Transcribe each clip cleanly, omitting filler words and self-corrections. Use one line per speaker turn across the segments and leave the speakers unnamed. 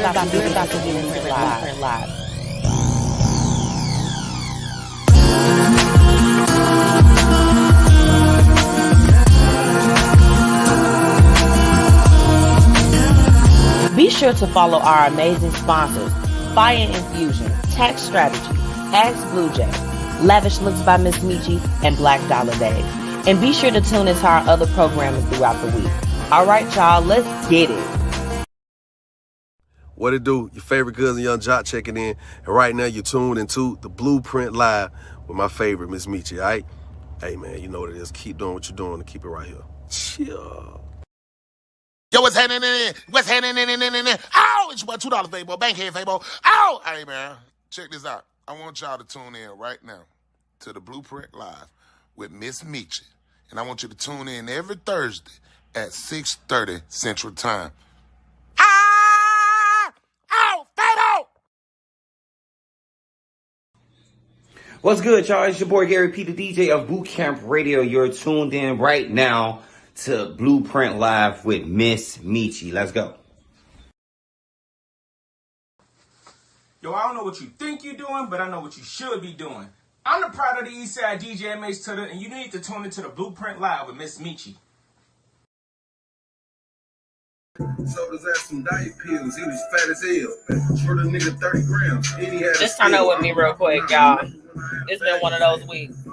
about to do Blueprint Live. Be sure to follow our amazing sponsors, Fiya Infusion, Tax Strategy, Ask Blue Jay, Lavish Looks by MzMetchi, and Black Dollar Days. And be sure to tune into our other programming throughout the week. All right, y'all, let's get it.
What it do? Your favorite cousin Young Jock checking in. And right now you're tuned into the Blueprint Live with my favorite MzMetchi, all right? Hey, man, you know what it is. Keep doing what you're doing and keep it right here. Chill.
Yo, what's happening in? What's happening in? Oh, it's your boy $2 Fabo, Bankhead Fabo. Oh, hey, man, check this out. I want y'all to tune in right now to the Blueprint Live with MzMetchi. And I want you to tune in every Thursday at 6:30 Central Time.
What's good, y'all? It's your boy Gary P, the DJ of Boot Camp Radio. You're tuned in right now to Blueprint Live with MzMetchi. Let's go.
Yo, I don't know what you think you're doing, but I know what you should be doing. I'm the pride of the Eastside DJ MH Tutter, and you need to tune into the Blueprint Live with MzMetchi.
So does that some diet pills. He was fat as hell. Short a nigga 30 grams. And he had
Just turn up with me real quick, y'all. It's been one of those weeks.
Now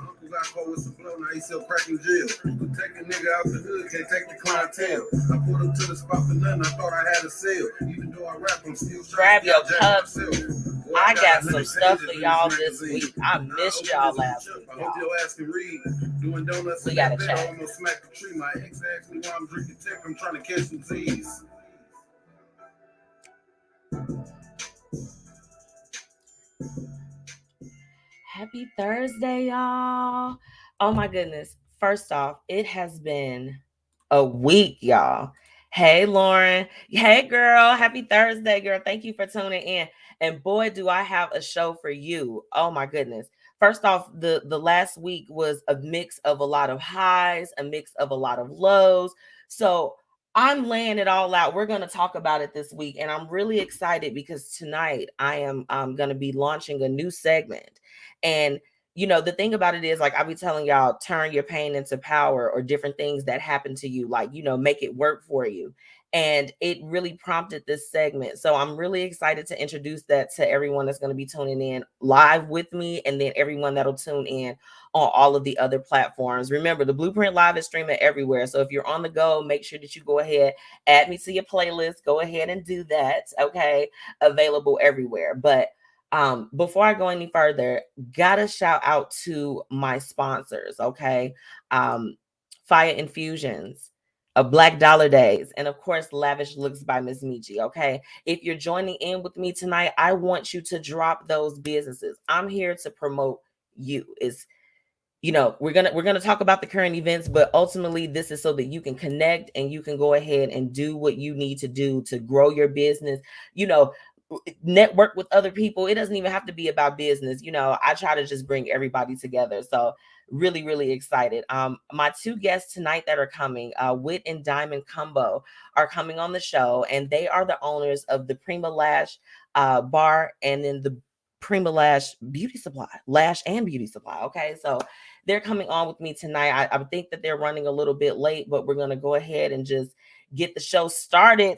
he sell crack in jail. Take a nigga out the hood, can't take the clientele. I put him to the spot for nothing. I thought I had a sale. Even though I rap, I'm still
Grab your cups. I got some stuff for y'all this week. I missed y'all last week. We gotta chat.
Smack the tree. My ex asked me why I'm drinking tech. I'm trying to catch some Z's.
Happy Thursday, y'all. Oh my goodness. First off, it has been a week, y'all. Hey, Lauren. Hey, girl. Happy Thursday, girl. Thank you for tuning in. And boy, do I have a show for you. Oh my goodness. First off, the last week was a mix of a lot of highs, a mix of a lot of lows. So I'm laying it all out. We're going to talk about it this week. And I'm really excited because tonight I am going to be launching a new segment. And, you know, the thing about it is, like, I'll be telling y'all, turn your pain into power, or different things that happen to you, like, you know, make it work for you. And it really prompted this segment. So I'm really excited to introduce that to everyone that's going to be tuning in live with me, and then everyone that'll tune in on all of the other platforms. Remember, the Blueprint Live is streaming everywhere. So if you're on the go, make sure that you go ahead, add me to your playlist. Go ahead and do that. Okay. Available everywhere. But before I go any further, gotta shout out to my sponsors. Okay. Fiya Infusions, Black Dollar Days, and of course, Lavish Looks by MzMetchi. Okay. If you're joining in with me tonight, I want you to drop those businesses. I'm here to promote you. You know, we're gonna talk about the current events, but ultimately this is so that you can connect and you can go ahead and do what you need to do to grow your business, you know, network with other people. It doesn't even have to be about business. You know, I try to just bring everybody together. So really, really excited. My two guests tonight that are coming, Whit and Diamond Cumbo, are coming on the show, and they are the owners of the Prima Lash bar, and then the Prima Lash Beauty Supply, Lash and Beauty Supply. Okay, so they're coming on with me tonight. I think that they're running a little bit late, but we're going to go ahead and just get the show started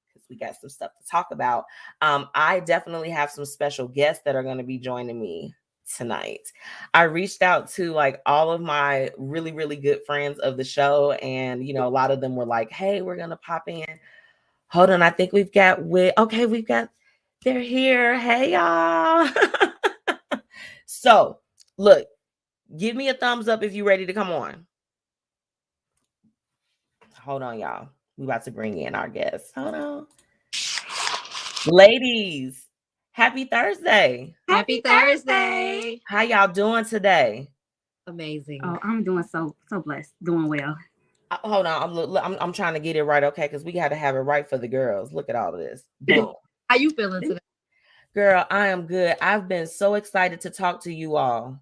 because we got some stuff to talk about. I definitely have some special guests that are going to be joining me tonight. I reached out to like all of my really, really good friends of the show, and you know, a lot of them were like, hey, we're going to pop in. Hold on, I think we've got they're here. Hey, y'all. So, look, give me a thumbs up if you're ready to come on. Hold on, y'all. We about to bring in our guests. Hold on. Ladies, happy Thursday.
Happy Thursday.
How y'all doing today?
Amazing.
Oh, I'm doing so blessed. Doing well.
Hold on. I'm trying to get it right, okay? Because we got to have it right for the girls. Look at all of this. Boom.
How you feeling today?
Girl, I am good. I've been so excited to talk to you all.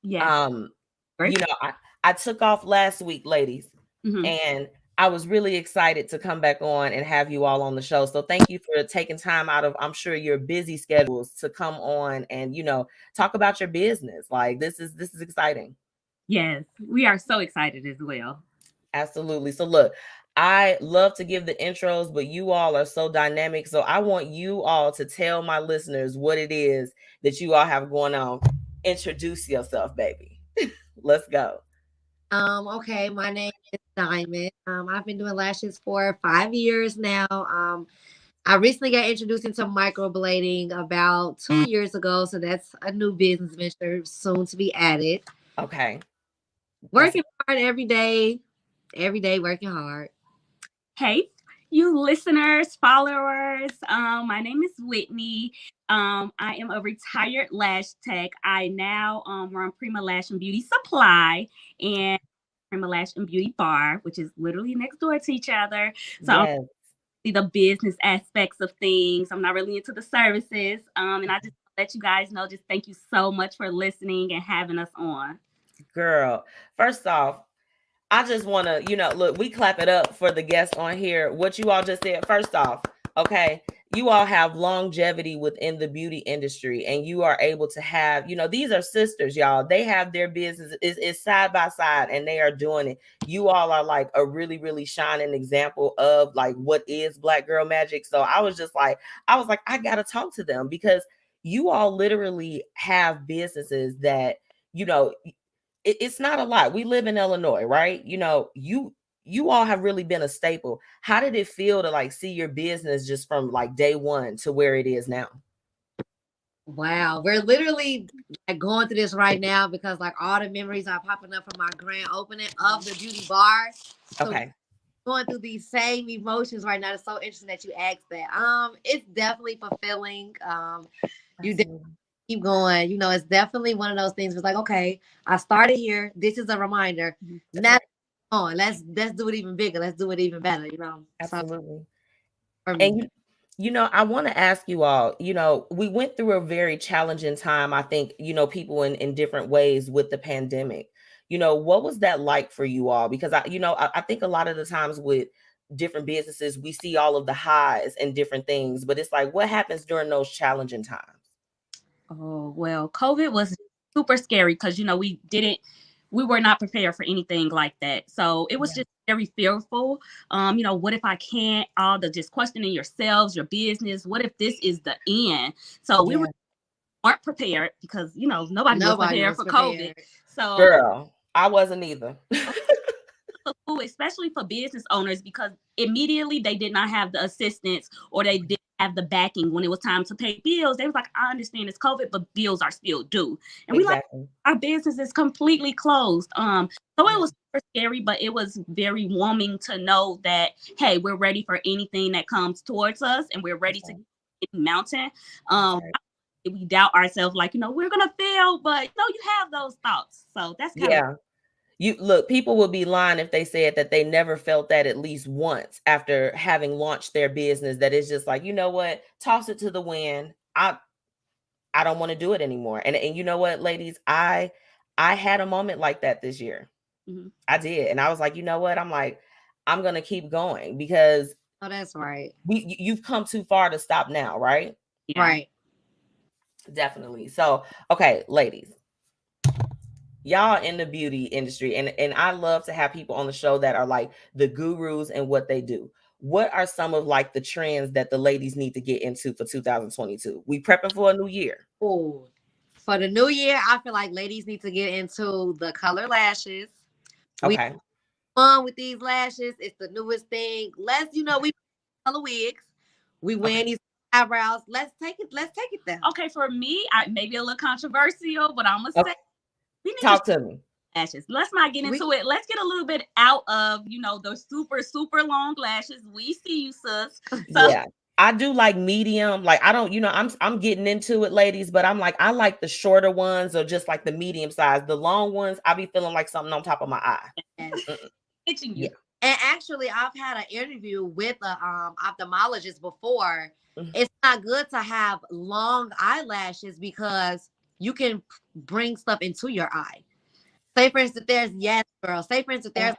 Yeah.
You know, I took off last week, ladies, and I was really excited to come back on and have you all on the show. So thank you for taking time out of, I'm sure, your busy schedules to come on and, talk about your business. Like this is exciting.
Yes, we are so excited as well.
Absolutely. So look, I love to give the intros, but you all are so dynamic. So I want you all to tell my listeners what it is that you all have going on. Introduce yourself, baby. Let's go.
Okay, my name is Diamond. I've been doing lashes for 5 years now. I recently got introduced into microblading about 2 years ago, so that's a new business venture soon to be added.
Okay.
Working hard every day working hard.
Hey, you listeners, followers. My name is Whitney. I am a retired lash tech. I now run Prima Lash and Beauty Supply and Prima Lash and Beauty Bar, which is literally next door to each other. So I'm
Yes.
the business aspects of things. I'm not really into the services. And I just let you guys know, just thank you so much for listening and having us on.
Girl, first off, I just want to, look, we clap it up for the guests on here. What you all just said, first off, okay, you all have longevity within the beauty industry and you are able to have, these are sisters, y'all. They have their business is side by side and they are doing it. You all are like a really, really shining example of like what is Black girl magic. So I was like, I got to talk to them because you all literally have businesses that, you know, it's not a lot. We live in Illinois, right? You all have really been a staple. How did it feel to like see your business just from like day one to where it is now?
Wow, we're literally like going through this right now because like all the memories are popping up from our grand opening of the beauty bar. So
Okay.
going through these same emotions right now. It's so interesting that you asked that. It's definitely fulfilling. You keep going. It's definitely one of those things. It's like, okay, I started here. This is a reminder. Now on, let's do it even bigger. Let's do it even better.
Absolutely.
For me.
And I want to ask you all, we went through a very challenging time. I think, people in different ways with the pandemic. What was that like for you all? Because I think a lot of the times with different businesses, we see all of the highs and different things, but it's like, what happens during those challenging times?
Oh, well, COVID was super scary because, we were not prepared for anything like that. So it was just very fearful. What if I can't? All the just questioning yourselves, your business. What if this is the end? So we weren't prepared because, nobody was prepared for COVID. So,
girl, I wasn't either.
especially for business owners, because immediately they did not have the assistance or they didn't have the backing when it was time to pay bills. They was like, I understand it's COVID, but bills are still due. And
Exactly.
our business is completely closed. So it was super scary, but it was very warming to know that, hey, we're ready for anything that comes towards us and we're ready to get the mountain. We doubt ourselves, like, we're gonna fail, but you have those thoughts. So that's kind of
You look, people would be lying if they said that they never felt that at least once after having launched their business, that it's just like, you know what, toss it to the wind. I don't want to do it anymore. And you know what, ladies, I had a moment like that this year.
Mhm.
I did. And I was like, you know what? I'm gonna keep going because
that's right.
You've come too far to stop now, right?
Yeah.
Right.
Definitely. So, okay, ladies, y'all in the beauty industry, and I love to have people on the show that are like the gurus in what they do. What are some of like the trends that the ladies need to get into for 2022? We prepping for a new year.
Oh, for the new year, I feel like ladies need to get into the color lashes.
Okay.
Fun with these lashes. It's the newest thing. We color wigs. We wearing these eyebrows. Let's take it there.
Okay, for me, I may be a little controversial, but I'm gonna say we need
Talk
to
to me.
lashes. Let's not get into it. Let's get a little bit out of the super super long lashes. We see you, sis. So,
yeah, I do like medium. Like I don't, I'm getting into it, ladies, but I'm like I like the shorter ones or just like the medium size. The long ones, I be feeling like something on top of my eye.
itching you.
Yeah.
And actually, I've had an interview with a ophthalmologist before.
Mhm.
It's not good to have long eyelashes because you can bring stuff into your eye. Say, for instance, there's there's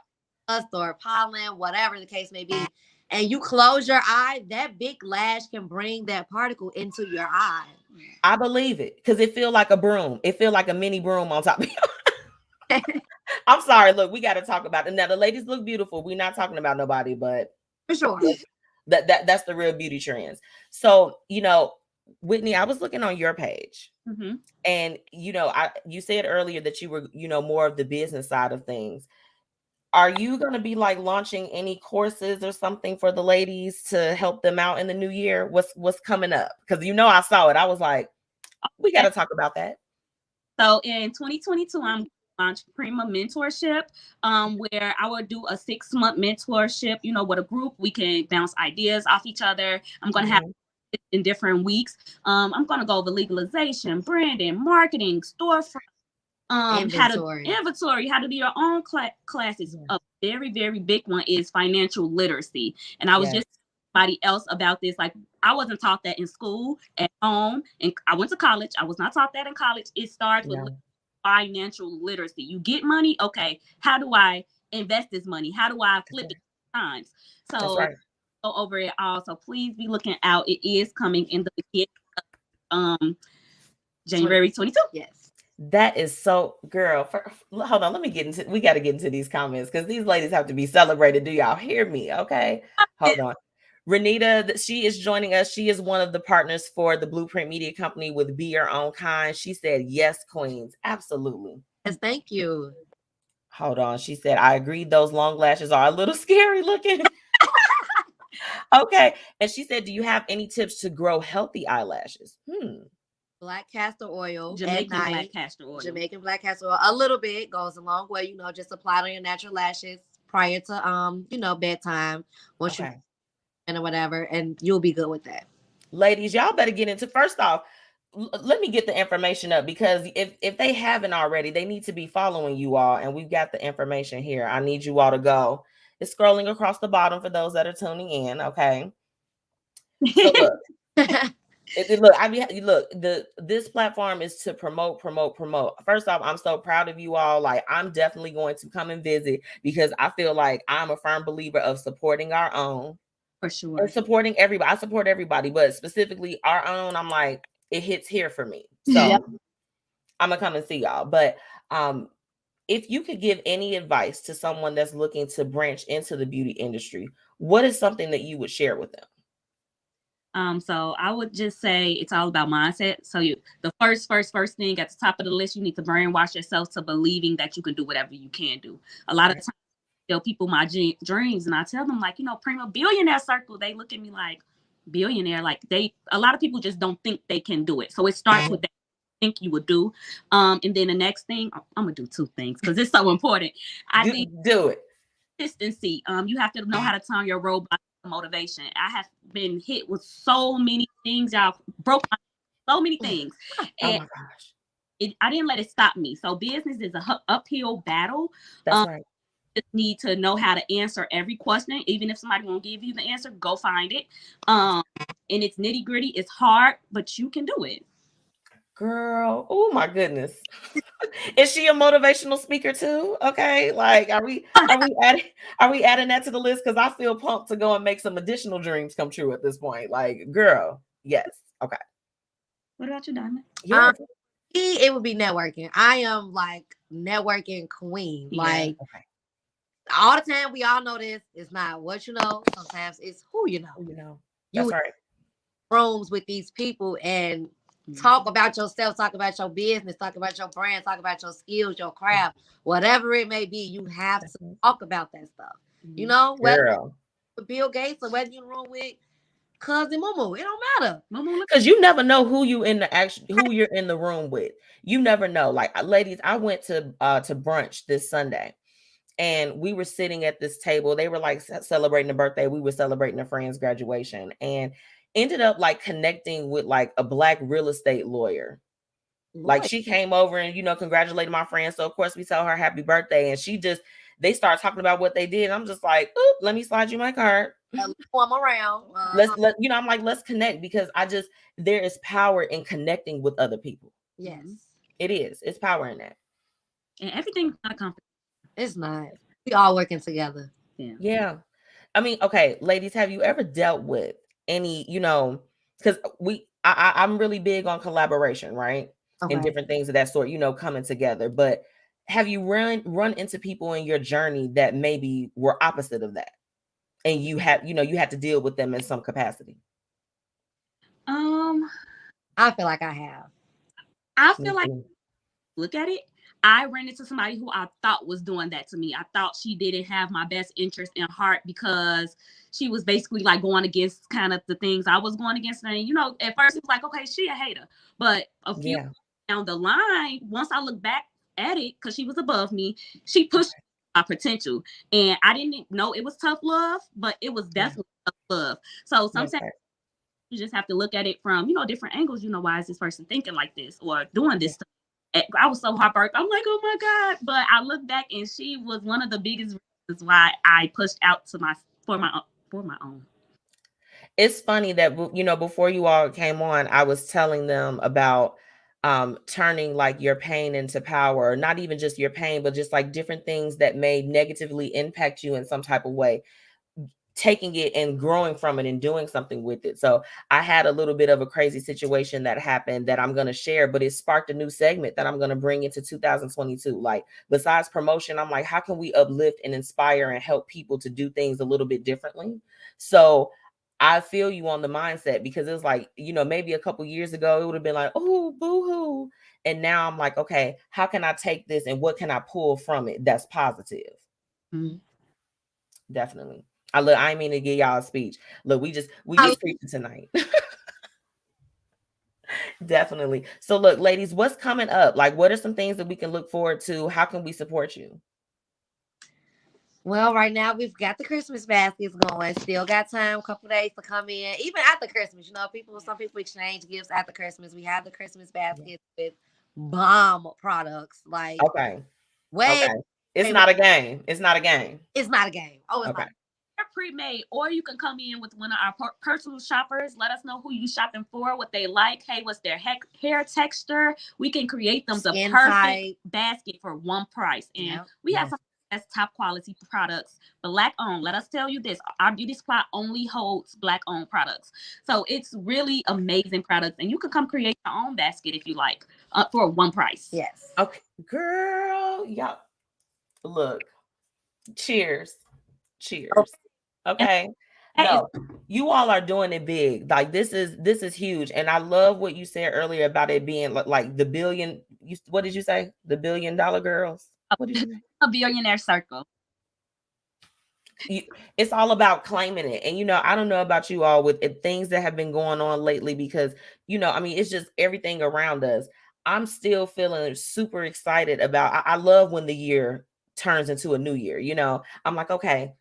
dust or pollen, whatever the case may be, and you close your eye, that big lash can bring that particle into your eye.
I believe it because it feel like a broom. It feel like a mini broom on top of you. I'm sorry. Look, we got to talk about it. Now the ladies look beautiful. We're not talking about nobody, but
For sure.
that's the real beauty trends. So, Whitney, I was looking on your page, and you said earlier that you were, more of the business side of things. Are you going to be like launching any courses or something for the ladies to help them out in the new year? What's coming up? Because I saw it. I was like, we got to talk about that.
So in 2022, I'm launch Prima mentorship, where I will do a 6-month mentorship, with a group. We can bounce ideas off each other. I'm going to have in different weeks. I'm going to go over legalization, branding, marketing, storefront, inventory, how to do your own classes. A very, very big one is financial literacy. And I was just somebody else about this. Like, I wasn't taught that in school, at home, and I went to college. I was not taught that in college. It starts with financial literacy. You get money. Okay. How do I invest this money? How do I flip it times? So go over it all. So please be looking out. It is coming in the beginning, January 22.
Yes.
That is so, girl. Hold on, we got to get into these comments because these ladies have to be celebrated. Do y'all hear me? Okay, hold on. Renita, she is joining us. She is one of the partners for the Blueprint Media Company with Be Your Own Kind. She said, yes, queens. Absolutely.
Yes, thank you.
Hold on. She said, I agree. Those long lashes are a little scary looking. Okay. And she said, do you have any tips to grow healthy eyelashes?
Black castor oil.
Jamaican black castor oil.
Jamaican black castor oil. A little bit goes a long way. Just apply it on your natural lashes prior to bedtime. Once you or whatever, and you'll be good with that.
Ladies, y'all better get into. First off, let me get the information up because if they haven't already, they need to be following you all, and we've got the information here. I need you all to go. It's scrolling across the bottom for those that are tuning in. Okay. So look, this platform is to promote. First off, I'm so proud of you all. Like, I'm definitely going to come and visit because I feel like I'm a firm believer of supporting our own.
For sure.
And supporting everybody. I support everybody, but specifically our own, I'm like, it hits here for me. So I'm gonna come and see y'all. But if you could give any advice to someone that's looking to branch into the beauty industry, what is something that you would share with them?
So I would just say it's all about mindset. So the first thing at the top of the list, you need to brainwash yourself to believing that you can do whatever you can do. A lot of times I tell people my dreams, and I tell them, like, Prima billionaire circle, they look at me like, billionaire, like a lot of people just don't think they can do it. So it starts with that think you would do. And then the next thing, I'm gonna do 2 things because it's so important. I think
do it.
Consistency. You have to know how to turn your robot to motivation. I have been hit with so many things, y'all, so many things. And
oh my gosh.
I didn't let it stop me. So business is a uphill battle.
That's right.
Just need to know how to answer every question. Even if somebody won't give you the answer, go find it. And it's nitty gritty. It's hard, but you can do it.
Girl, oh my goodness. Is she a motivational speaker too? Okay, like are we adding that to the list? Because I feel pumped to go and make some additional dreams come true at this point. Like, girl, yes. Okay.
What about you, Diamond?
It would be networking. I am like networking queen. Like all the time, we all know this. It's not what you know. Sometimes it's who you know.
That's right.
Rooms with these people and talk about yourself, talk about your business, talk about your brand, talk about your skills, your craft, whatever it may be. You have to talk about that stuff. Whether with Bill Gates or whether you're in the room with cousin Mumu, it don't matter.
Because you never know who you're in the room with. You never know. Like, ladies, I went to brunch this Sunday. And we were sitting at this table. They were like celebrating a birthday. We were celebrating a friend's graduation and ended up like connecting with like a Black real estate lawyer. Like, she came over and, congratulated my friend. So of course we tell her happy birthday. And they start talking about what they did. I'm just like, oop, let me slide you my card.
I'm around.
I'm like, let's connect because there is power in connecting with other people.
Yes.
It is. It's power in that.
And everything's not comfortable.
It's not. We all working together.
Yeah. I mean, okay, ladies, have you ever dealt with any, because I'm really big on collaboration, right? And
Okay.
different things of that sort, coming together. But have you run into people in your journey that maybe were opposite of that? And you had to deal with them in some capacity?
I feel like I have.
I
Me
feel like,
too.
look at it. I ran into somebody who I thought was doing that to me. I thought she didn't have my best interest in heart because she was basically like going against kind of the things I was going against. And at first it was like, okay, she a hater. But a few
Yeah.
down the line, once I look back at it, because she was above me, she pushed my potential. And I didn't know it was tough love, but it was definitely tough love. So sometimes
Okay.
you just have to look at it from, different angles. Why is this person thinking like this or doing this stuff? I was so heartbroken. I'm like, oh my God. But I look back and she was one of the biggest reasons why I pushed out for my own.
It's funny that before you all came on, I was telling them about turning like your pain into power, not even just your pain, but just like different things that may negatively impact you in some type of way, taking it and growing from it and doing something with it. So I had a little bit of a crazy situation that happened that I'm going to share, but it sparked a new segment that I'm going to bring into 2022. Like, besides promotion, I'm like, how can we uplift and inspire and help people to do things a little bit differently? So I feel you on the mindset, because it was like, maybe a couple years ago, it would have been like, oh, boo-hoo. And now I'm like, okay, how can I take this and what can I pull from it that's positive?
Mm-hmm.
Definitely. I ain't mean to give y'all a speech. Look, we just preaching tonight. Definitely. So look, ladies, what's coming up? Like, what are some things that we can look forward to? How can we support you?
Well, right now we've got the Christmas baskets going. Still got time, a couple days to come in. Even after Christmas, some people exchange gifts after Christmas. We have the Christmas baskets with bomb products. Like,
Okay.
way,
Okay. It's
way,
not a game. It's not a game.
it's not a game. Oh, it's
Okay.
not.
They're pre-made, or you can come in with one of our personal shoppers. Let us know who you shopping for, what they like. Hey, what's their hair texture? We can create them the
Skin
perfect
type.
basket for one price. And
Yep.
we have some that's top quality products, black owned. Let us tell you this: our beauty supply only holds black owned products, so it's really amazing products. And you can come create your own basket if you like, for one price.
Yes.
Okay, girl. Y'all, look. Cheers. Okay. No, you all are doing it big. Like, this is huge, and I love what you said earlier about it being like the billion. What did you say? The $1 billion girls. What did you say?
A billionaire circle.
It's all about claiming it. And I don't know about you all with things that have been going on lately, because I mean, it's just everything around us. I'm still feeling super excited about. I love when the year turns into a new year. I'm like, okay,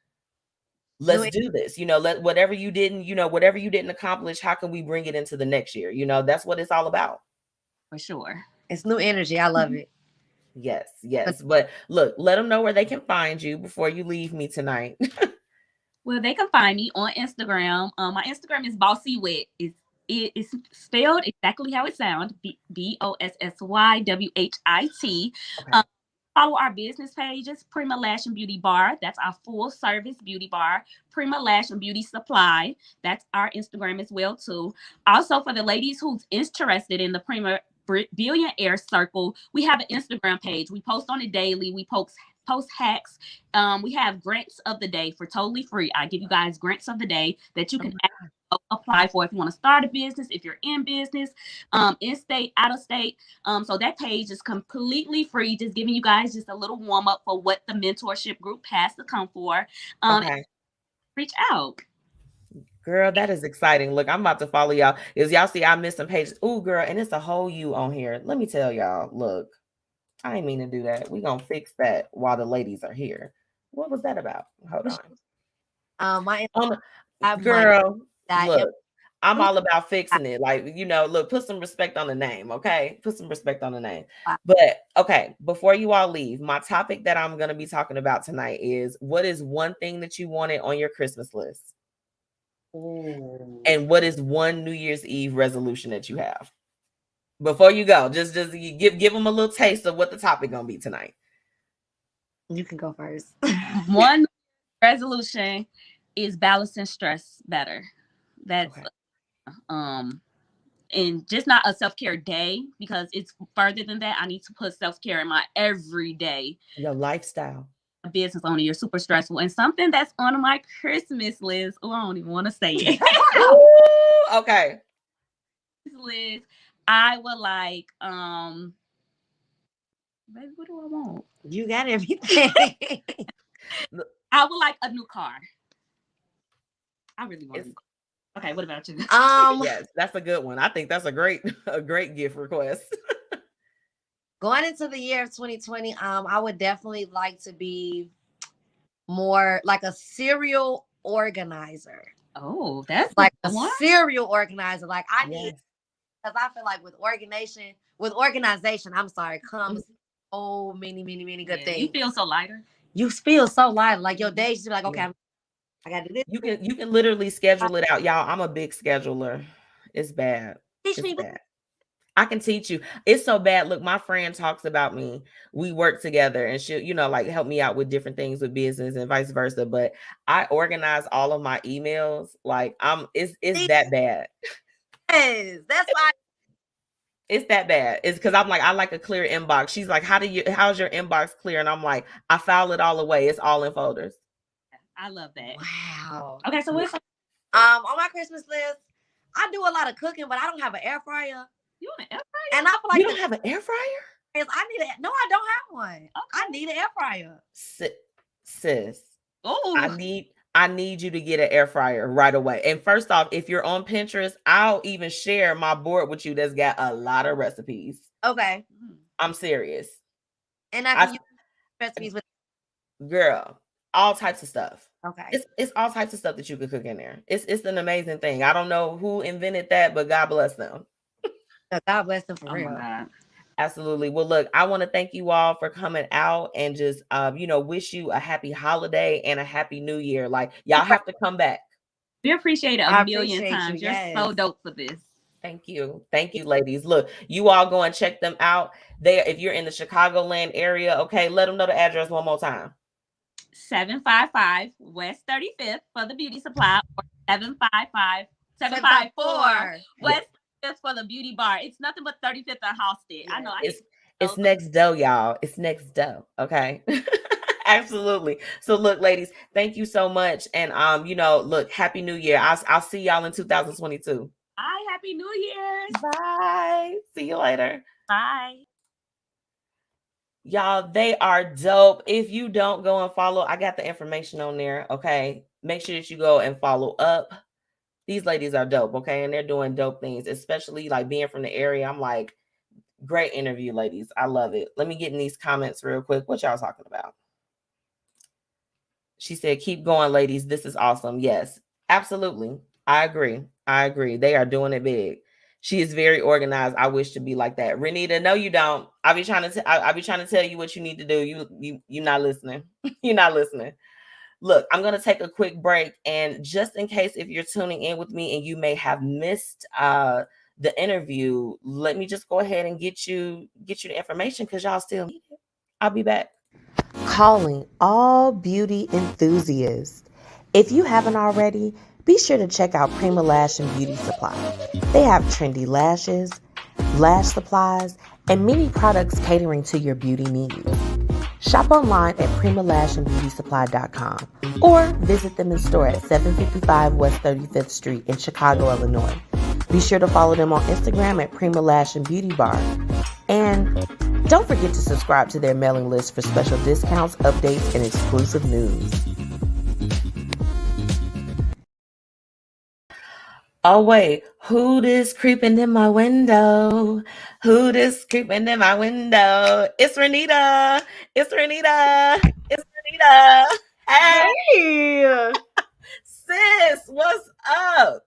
let's do this. Let whatever you didn't accomplish, how can we bring it into the next year? That's what it's all about.
For sure.
It's new energy. I love it.
Yes. But look, let them know where they can find you before you leave me tonight.
Well, they can find me on Instagram. My Instagram is Bossy Whit. It's spelled exactly how it sounds. BOSSYWHIT.
Okay.
Follow our business pages, Prima Lash and Beauty Bar. That's our full service beauty bar. Prima Lash and Beauty Supply. That's our Instagram as well too. Also, for the ladies who's interested in the Prima Billionaire Circle, we have an Instagram page. We post on it daily. We post hacks. We have grants of the day for totally free. I give you guys grants of the day that you can apply for if you want to start a business, if you're in business, in state, out of state. So that page is completely free, just giving you guys just a little warm up for what the mentorship group has to come for.
Okay.
Reach out.
Girl, that is exciting. Look, I'm about to follow y'all. As y'all see, I missed some pages. Ooh, girl, and it's a whole you on here. Let me tell y'all, look, I didn't mean to do that. We're going to fix that while the ladies are here. What was that about? Hold on. Girl, look, I'm all about fixing it. Like, look, put some respect on the name, okay? Put some respect on the name. But, okay, before you all leave, my topic that I'm going to be talking about tonight is, what is one thing that you wanted on your Christmas list? Ooh. And what is one New Year's Eve resolution that you have? Before you go, just give them a little taste of what the topic gonna be tonight.
You can go first.
One resolution is balancing stress better. That's
Okay.
And just not a self-care day, because it's further than that. I need to put self-care in my everyday
Your lifestyle.
business owner. You're super stressful. And something that's on my Christmas list. Oh, I don't even want to say it.
Ooh, okay.
List. I would like, baby, what do I want?
You got everything.
I would like a new car. I really want a new car. Okay, what about you?
Yes, that's a good one. I think that's a great gift request.
Going into the year of 2020, I would definitely like to be more like a serial organizer.
Oh, that's
like
a
a
one.
serial organizer. Like I need,
Yes.
because I feel like with organization, I'm sorry, comes so many good things.
You feel so lighter.
You feel so light. Like your days, you be like, okay, I gotta do this.
You can literally schedule it out, y'all. I'm a big scheduler. It's bad.
Teach
It's
me.
bad. I can teach you. It's so bad. Look, my friend talks about me. We work together and she'll, like help me out with different things with business and vice versa. But I organize all of my emails. Like it's that bad.
Yes, that's why.
It's that bad. It's because I'm like, I like a clear inbox. She's like, how's your inbox clear? And I'm like, I file it all away. It's all in folders.
I love that.
Wow.
Okay, so what's
on my Christmas list, I do a lot of cooking, but I don't have an air fryer.
You want an air fryer?
And I feel like
you don't have an air fryer?
I need it. No, I don't have one. Okay. I need an air fryer.
Sis.
Oh,
I need you to get an air fryer right away. And first off, if you're on Pinterest, I'll even share my board with you that's got a lot of recipes.
Okay.
I'm serious.
And I can use recipes with
girl, all types of stuff.
Okay.
It's all types of stuff that you could cook in there. It's an amazing thing. I don't know who invented that, but God bless them.
God bless them for real.
My God.
Absolutely. Well, look, I want to thank you all for coming out and just, wish you a happy holiday and a happy new year. Like, y'all have to come back.
We appreciate it a million times. You're so dope for this.
Thank you. Thank you, ladies. Look, you all go and check them out. If you're in the Chicagoland area, okay, let them know the address one more time.
755 West 35th for the beauty supply, or 754 West 35th for the beauty bar. It's nothing but 35th and Halsted. I know.
It's next door, y'all. It's next door. Okay. Absolutely. So look, ladies, thank you so much. And look, happy new year. I'll see y'all in 2022.
Bye. Happy New Year.
Bye. See you later.
Bye.
Y'all, they are dope. If you don't go and follow, I got the information on there. Okay. Make sure that you go and follow up. These ladies are dope. Okay. And they're doing dope things, especially like being from the area. I'm like, great interview, ladies. I love it. Let me get in these comments real quick. What y'all talking about? She said, keep going, ladies. This is awesome. Yes, absolutely. I agree. They are doing it big. She is very organized. I wish to be like that. Renita, no, you don't. I'll be trying to tell you what you need to do. You're not listening. You're not listening. Look, I'm going to take a quick break. And just in case if you're tuning in with me and you may have missed the interview, let me just go ahead and get you the information because y'all still need it. I'll be back. Calling all beauty enthusiasts. If you haven't already, be sure to check out Prima Lash and Beauty Supply. They have trendy lashes, lash supplies, and many products catering to your beauty needs. Shop online at primalashandbeautysupply.com or visit them in store at 755 West 35th Street in Chicago, Illinois. Be sure to follow them on Instagram at Prima Lash and Beauty Bar. And don't forget to subscribe to their mailing list for special discounts, updates, and exclusive news. Oh, wait. Who this creeping in my window? Who this creeping in my window? It's Renita. It's Renita. It's Renita. Hey. Sis, what's up?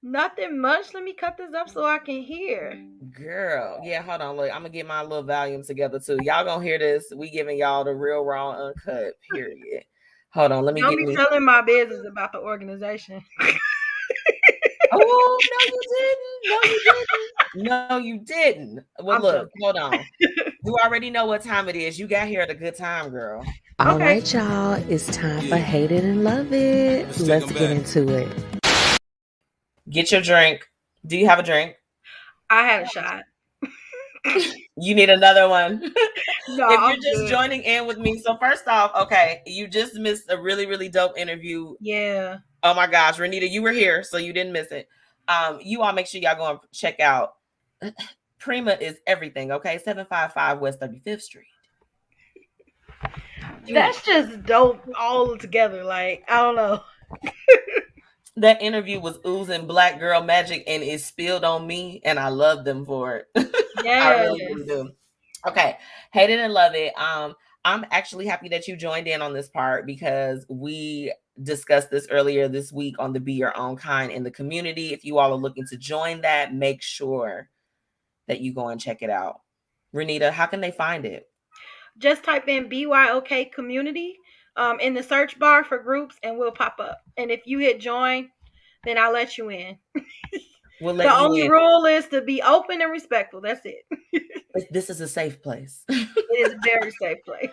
Nothing much. Let me cut this up so I can hear.
Girl. Yeah, hold on. Look, I'm going to get my little volume together, too. Y'all going to hear this. We giving y'all the real, raw, uncut, period. Hold on. Let me
Don't be telling my business about the organization.
Oh, no, you didn't. Well, look, hold on. You already know what time it is. You got here at a good time, girl. All right, y'all. It's time for Hate It and Love It. Let's get into it. Get your drink. Do you have a drink?
I had a shot.
You need another one.
No,
If you're
I'm
just
good.
joining in with me, so first off, okay, you just missed a really, really dope interview.
Yeah.
Oh my gosh, Renita, you were here, so you didn't miss it. You all make sure y'all go and check out. Prima is everything, okay? 755 West 35th Street.
That's just dope all together. Like, I don't know.
That interview was oozing black girl magic and it spilled on me, and I love them for it.
Yeah.
I really, really do. Okay, hate it and love it. I'm actually happy that you joined in on this part because we discussed this earlier this week on the Be Your Own Kind in the community. If you all are looking to join that, make sure that you go and check it out. Renita, how can they find it?
Just type in BYOK community in the search bar for groups and we'll pop up. And if you hit join, then I'll let you in.
We'll let
the
you
only
in.
rule is to be open and respectful. That's it.
This is a safe place.
It is a very safe place.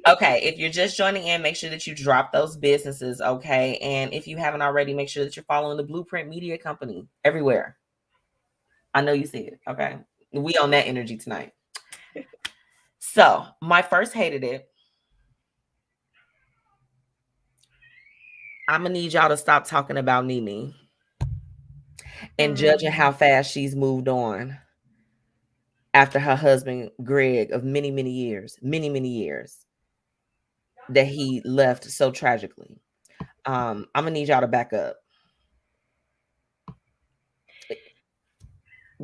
Okay, if you're just joining in, make sure that you drop those businesses, okay? And if you haven't already, make sure that you're following the Blueprint Media Company everywhere. I know you see it, okay? We on that energy tonight. So, my first hated it. I'm going to need y'all to stop talking about Nene and judging how fast she's moved on after her husband, Greg, of many, many years, that he left so tragically. I'm going to need y'all to back up.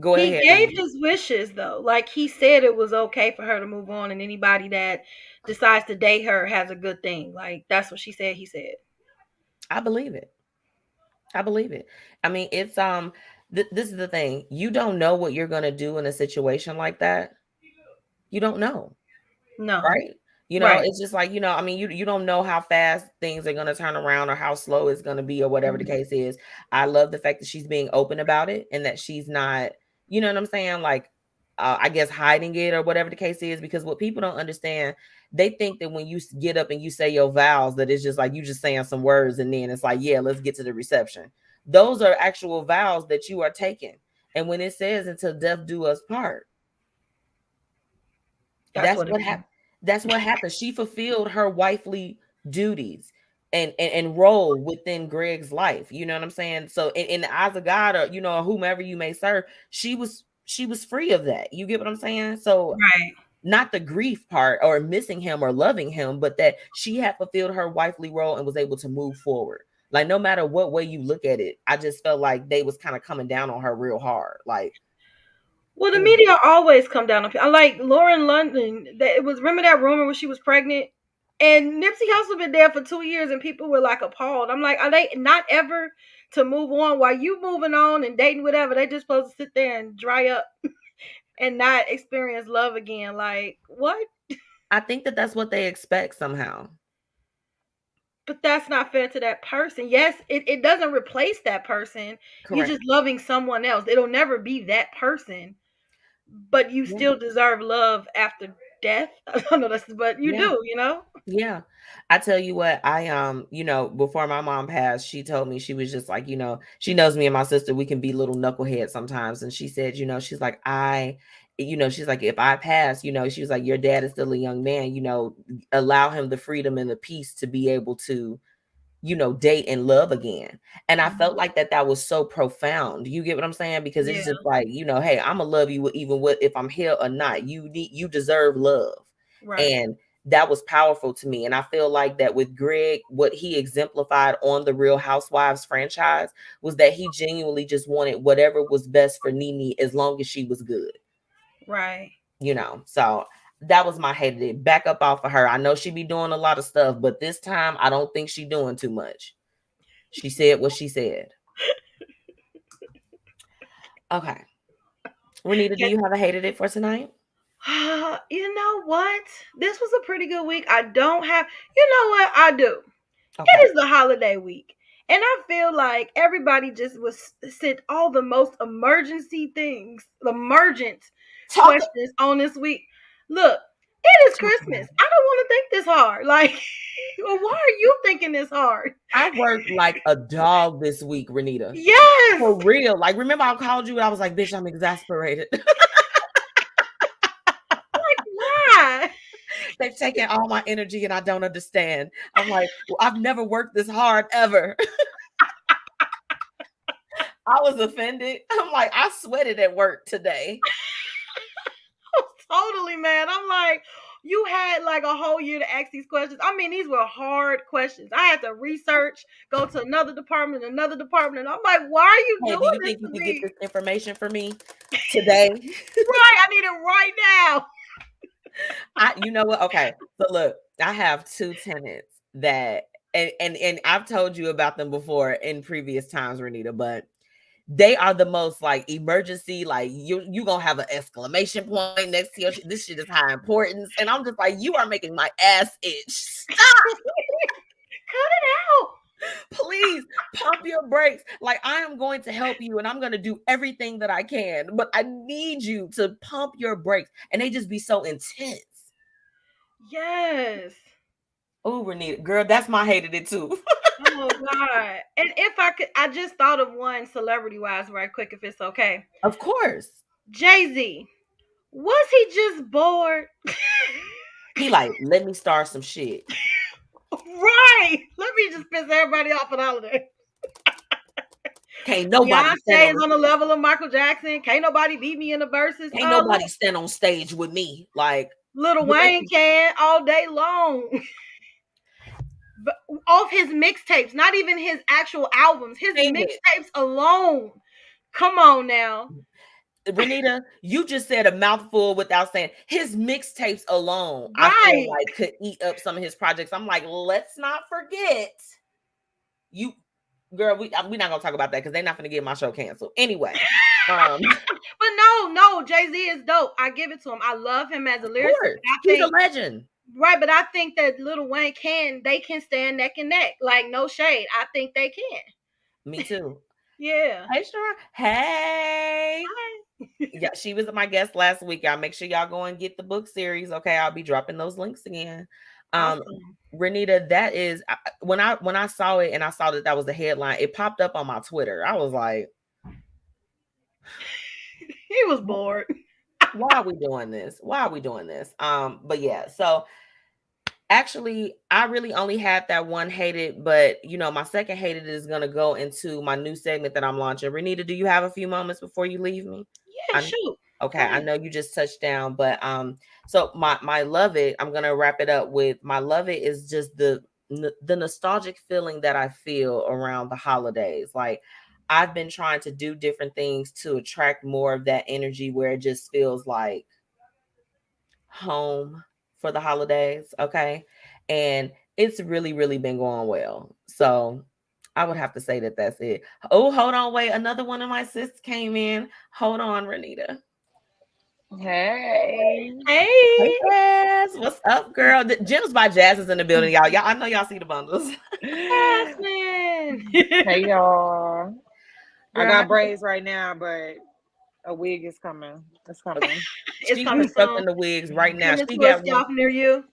Go ahead.
He gave his wishes though. Like he said it was okay for her to move on and anybody that decides to date her has a good thing. Like that's what she said he said.
I believe it. I mean, it's this is the thing. You don't know what you're going to do in a situation like that. You don't know.
No.
Right? You know, It's just like, I mean, you don't know how fast things are going to turn around or how slow it's going to be or whatever the case is. I love the fact that she's being open about it and that she's not, you know what I'm saying? Like, I guess hiding it or whatever the case is, because what people don't understand, they think that when you get up and you say your vows, that it's just like you just saying some words and then it's like, yeah, let's get to the reception. Those are actual vows that you are taking. And when it says until death do us part, that's what happened. That's what happened. She fulfilled her wifely duties and role within Greg's life. You know what I'm saying? So in the eyes of God, or whomever you may serve, she was free of that. You get what I'm saying? So not the grief part or missing him or loving him, but that she had fulfilled her wifely role and was able to move forward. Like no matter what way you look at it, I just felt like they was kind of coming down on her real hard. Like,
well, the media always come down on people. Like Lauren London, remember that rumor when she was pregnant? And Nipsey Hussle been there for 2 years and people were like appalled. I'm like, are they not ever to move on while you moving on and dating whatever? They just supposed to sit there and dry up and not experience love again. Like, what?
I think that that's what they expect somehow.
But that's not fair to that person. Yes, it doesn't replace that person. Correct. You're just loving someone else. It'll never be that person. But you still deserve love after death. I don't know, but you do,
Yeah. I tell you what, I before my mom passed, she told me, she was just like, she knows me and my sister, we can be little knuckleheads sometimes. And she said, she's like, she's like, if I pass, she was like, your dad is still a young man, allow him the freedom and the peace to be able to date and love again. And I felt like that was so profound. You get what I'm saying? Because it's just like, hey, I'm gonna love you even if I'm here or not. You deserve love. Right. And that was powerful to me. And I feel like that with Greg, what he exemplified on the Real Housewives franchise was that he genuinely just wanted whatever was best for Nene as long as she was good.
Right.
So that was my hated it. Back up off of her. I know she be doing a lot of stuff, but this time I don't think she doing too much. She said what she said. Okay. Renita, do you have a hated it for tonight?
You know what? This was a pretty good week. I don't have, you know what? I do. Okay. It is the holiday week. And I feel like everybody just was sent all the most emergent questions on this week. Look, It is Christmas. I don't want to think this hard. Like, well, why are you thinking this hard?
I worked like a dog this week, Renita.
Yes.
For real. Like, remember I called you and I was like, bitch, I'm exasperated.
Like, why?
They've taken all my energy and I don't understand. I'm like, well, I've never worked this hard ever. I was offended. I'm like, I sweated at work today.
Totally, man. I'm like, you had like a whole year to ask these questions. I mean, these were hard questions. I had to research, go to another department. And I'm like, why are you
Hey, do
doing
you
this
think you
to
could
me?
get this information for me today?
Right, I need it right now.
You know what? Okay, so look, I have 2 tenants that, and I've told you about them before in previous times, Renita, but they are the most like emergency, like you gonna have an exclamation point next to your this shit is high importance, and I'm just like, you are making my ass itch. Stop.
Cut it out.
Please pump your brakes. Like, I am going to help you and I'm going to do everything that I can, but I need you to pump your brakes. And they just be so intense.
Yes.
Oh, Renita, girl, that's my hated it too.
Oh God. And if I could, I just thought of one celebrity wise right quick, if it's okay.
Of course.
Jay-Z. Was he just bored?
He like, let me start some shit.
Right. Let me just piss everybody off for the holiday.
Can't nobody
Beyonce is on the level of Michael Jackson. Can't nobody beat me in the verses.
Can't nobody stand on stage with me. Like,
Lil Wayne can all day long. But off his mixtapes, not even his actual albums, his mixtapes alone. Come on now.
Renita, you just said a mouthful without saying his mixtapes alone. Right. I feel like could eat up some of his projects. I'm like, let's not forget you, girl. We're not gonna talk about that because they're not gonna get my show canceled anyway.
But no, Jay-Z is dope. I give it to him. I love him as a lyricist.
He's a legend.
Right, but I think that Lil Wayne they can stand neck and neck. Like, no shade. I think they can.
Me too.
Yeah.
Hey, Sharon. Hey.
Hi.
Yeah, she was my guest last week. Y'all make sure y'all go and get the book series. Okay, I'll be dropping those links again. Awesome. Renita, that is when I saw it and I saw that was the headline, it popped up on my Twitter. I was like,
he was bored.
Why are we doing this? But yeah, so actually, I really only had that one hated, but my second hated is gonna go into my new segment that I'm launching. Renita, do you have a few moments before you leave me?
Yeah, shoot.
Okay, I know you just touched down, but so my love it, I'm gonna wrap it up with my love it is just the nostalgic feeling that I feel around the holidays. Like, I've been trying to do different things to attract more of that energy where it just feels like home for the holidays. Okay. And it's really, really been going well. So I would have to say that that's it. Oh, hold on. Wait. Another one of my sis came in. Hold on, Renita.
Hey.
Hey.
Jazz. What's up, girl? Gems by Jazz is in the building, y'all. I know y'all see the bundles.
Jasmine.
Hey, y'all. I got braids right now, but a wig is coming. It's coming.
She's constructing the wigs right now.
She got one near you.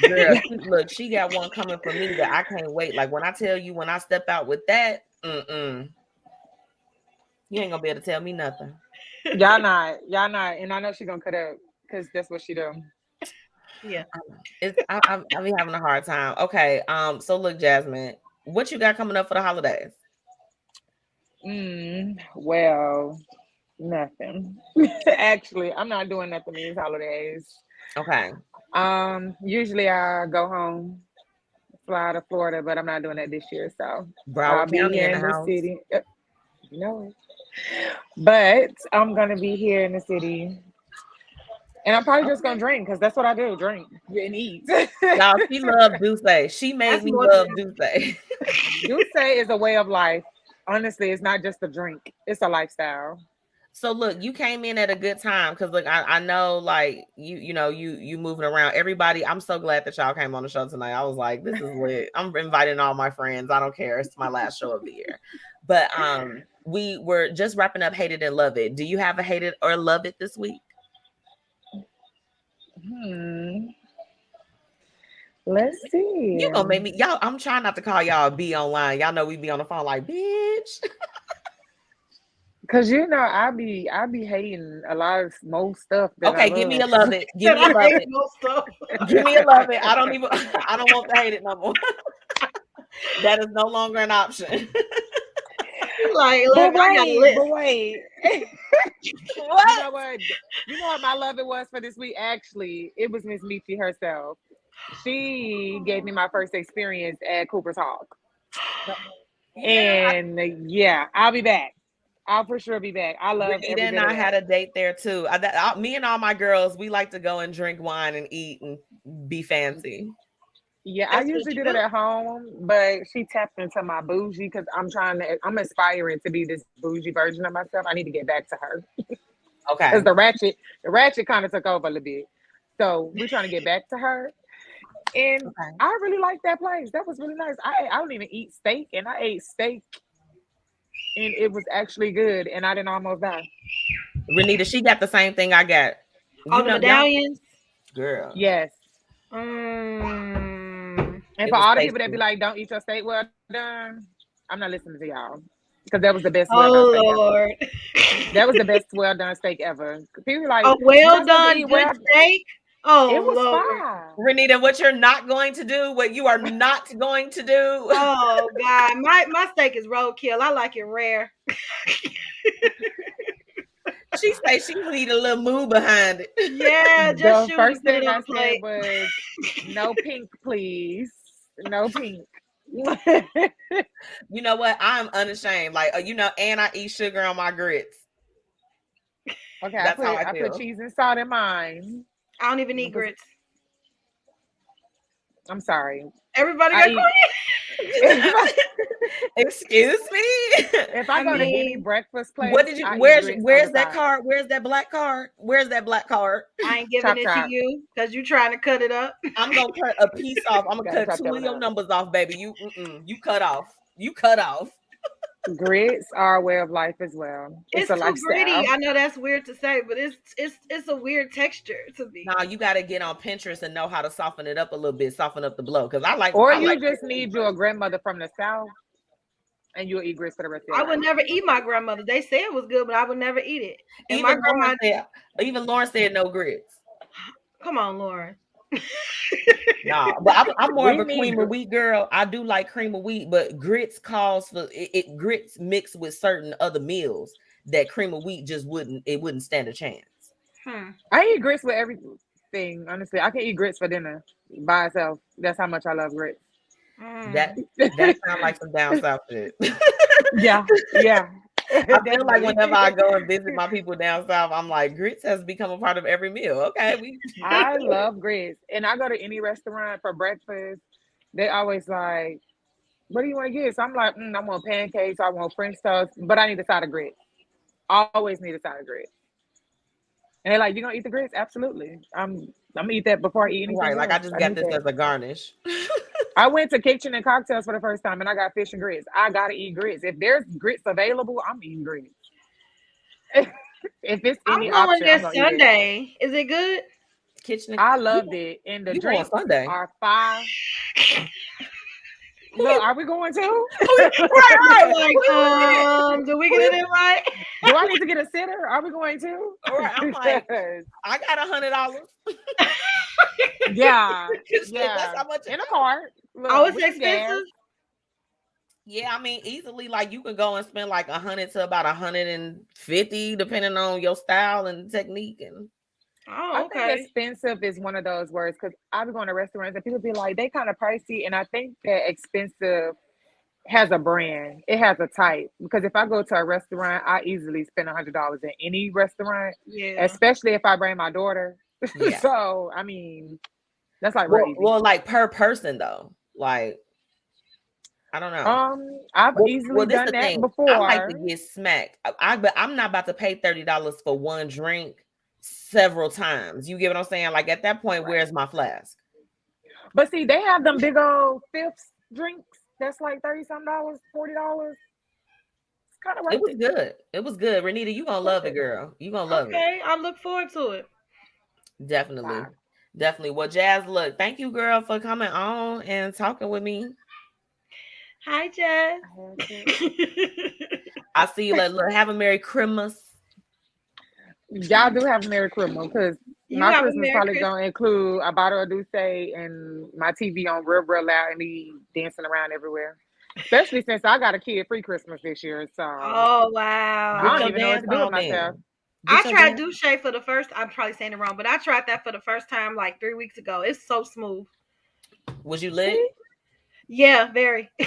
Girl, look, she got one coming for me that I can't wait. Like, when I tell you, when I step out with that, you ain't gonna be able to tell me nothing.
Y'all not, and I know she's gonna cut up because that's what she do.
Yeah,
I'll be having a hard time. Okay, so look, Jasmine, what you got coming up for the holidays?
Well, nothing. Actually, I'm not doing nothing these holidays.
Okay.
Usually I go home, fly to Florida, but I'm not doing that this year. So
Broward
I'll be
County
here
in the
city. You know it. But I'm gonna be here in the city. And I'm probably just gonna drink because that's what I do: drink and eat.
Y'all, she loves Douce. She made me love Douce.
Douce is a way of life. Honestly, it's not just a drink; it's a lifestyle.
So look, you came in at a good time because look, I know like you moving around. Everybody, I'm so glad that y'all came on the show tonight. I was like, this is lit. I'm inviting all my friends. I don't care. It's my last show of the year. But we were just wrapping up Hate It and Love It. Do you have a Hate It or Love It this week?
Let's see.
You gonna make me y'all. I'm trying not to call y'all B online. Y'all know we be on the phone like bitch.
Cause I be hating a lot of most stuff that I
Okay, give me
love.
a love it. Give me a love it. Give me a love it. I don't even. I don't want to hate it no more. That is no longer an option.
Like, look, I got a list.
But wait.
What?
You know what? You know what my love it was for this week? Actually, it was MzMetchi herself. She gave me my first experience at Cooper's Hawk. And yeah, I'll be back. I'll for sure be back. I love
Renita
every
and
bit of
I had
that.
a date there too. Me and all my girls, we like to go and drink wine and eat and be fancy.
Yeah, I
That's what
usually
you
do that
do.
at home, but she tapped into my bougie because I'm aspiring to be this bougie version of myself. I need to get back to her because
Okay.
the ratchet kind of took over a little bit. So we're trying to get back to her. And
Okay.
I really like that place. That was really nice. I don't even eat steak, and I ate steak, and it was actually good, and I didn't almost die.
Renita, she got the same thing I got.
Oh,
You
the
know, y'all,
medallions.
girl.
Yes.
Mm.
And
It
for
was
all the people that
tasty.
be like, "Don't eat your steak well done," I'm not listening to y'all because that was the best well done
Oh
steak ever.
Lord.
That was the best well done steak ever. People be like,
A
"You're
well
not supposed to
done
eat
good
well."
steak.
It
Oh
was
Lord.
fire.
Renita, what you're not going to do, what you are not going to do.
Oh God. My steak is roadkill. I like it rare.
She say she need a little move behind it.
Yeah, just
The
shoot and
first
put it
thing
on
I
a
said
plate.
was, "No pink, please. No pink."
You know what? I'm unashamed. Like, and I eat sugar on my grits.
Okay,
That's how I
I put
feel.
cheese and salt in mine.
I don't even
I'm, gonna
eat
put,
grits.
I'm sorry.
Everybody
I
got
eat.
Excuse me.
If I
I
go to any
mean,
breakfast
What
place,
did you?
I eat
Where's
grits on the
where's that
side.
card? Where's that black card? Where's that black card?
I ain't giving
Chop
it to
chop.
you because you trying to cut it up.
I'm gonna cut a piece off. I'm gonna
Gotta
cut
chop
two
that
of
one
your
up.
numbers off, baby. You cut off. You cut off.
Grits are a way of life as well. It's
It's
a
too gritty.
lifestyle.
I know that's weird to say, but it's a weird texture to me.
Now you got to get on Pinterest and know how to soften it up a little bit, soften up the blow. Because I like
Or
I
you
like
just need you a grandmother from the South and you'll eat grits for the rest of
I
your
would
life.
never eat my grandmother. They said it was good, but I would never eat it. And my
even Lauren
grandma,
said. Even Lauren said no grits.
come on, Lauren.
Nah, but I'm more of
We
a
need
cream of wheat girl. I do like cream of wheat, but grits calls for it grits mixed with certain other meals that cream of wheat just wouldn't stand a chance.
Hmm.
I eat grits with everything, honestly. I can eat grits for dinner by itself. That's how much I love grits.
That
Mm.
that sounds like some down south shit.
Yeah, yeah.
I feel like
Definitely.
whenever I go and visit my people down south, I'm like, grits has become a part of every meal. Okay, we
I love grits. And I go to any restaurant for breakfast. They always like, "What do you want to get?" So I'm like, I want pancakes, I want French toast, but I need a side of grits. Always need a side of grits. And they're like, "You gonna eat the grits?" Absolutely. I'm gonna eat that before I eat anything
right. Like I
else.
just
I
got
need
this
that.
as a garnish.
I went to Kitchen and Cocktails for the first time and I got fish and grits. I gotta eat grits. If there's grits available, I'm eating grits. If it's
I'm
any
going
option, I'm
this
gonna eat it.
Sunday. Is it good?
Kitchen.
I
You
loved it. And the
you on
drinks
Sunday?
are fire. Look, are we going to?
Right.
Like, do we get it in right?
Do I need to get a sitter? Are we going to?
All right. I'm like,
Because
I got $100.
yeah,
That's
yeah.
how much it
In a
costs.
cart.
Oh,
Look,
it's
we can gas.
expensive.
Yeah, I mean, easily like you can go and spend like 100 to about 150, depending on your style and technique. And
Oh,
I think
okay.
expensive is one of those words because I be going to restaurants and people be like, they kind of pricey. And I think that expensive has a brand. It has a type. Because if I go to a restaurant, I easily spend $100 in any restaurant,
Yeah.
especially if I bring my daughter.
yeah,
So, I mean, that's like real easy.
well, like per person though, like I don't know.
I've
Well,
easily
this
done
the
that
thing. I like to
before.
get smacked. But I'm not about to pay $30 for one drink several times. You get what I'm saying? Like at that point,
Right.
where's my flask?
But see, they have them big old fifths drinks. That's like 30 some dollars, $40. It's kind of
It
worth
was
it.
good. It was good. Renita, you gonna
Worth
love it,
it.
girl. You gonna love it.
Okay. I look forward to it.
Definitely.
Fine.
Definitely. Well, Jazz, look, thank you, girl, for coming on and talking with me.
Hi, Jess.
I see you. Look, have a Merry Christmas.
Y'all do have a Merry Christmas because
You
my
have a
Christmas
Merry
probably
Christmas.
gonna include a bottle of Douce and my TV on real, real loud and me dancing around everywhere. Especially since I got a kid-free Christmas this year, so
Oh,
I
Get
wow.
don't
your
even know what
dance
to do with
on
myself.
then.
I
Get your
tried
dance.
Douche for the first. I'm probably saying it wrong, but I tried that for the first time like 3 weeks ago. It's so smooth.
Was you lit?
See,
Yeah, very.
I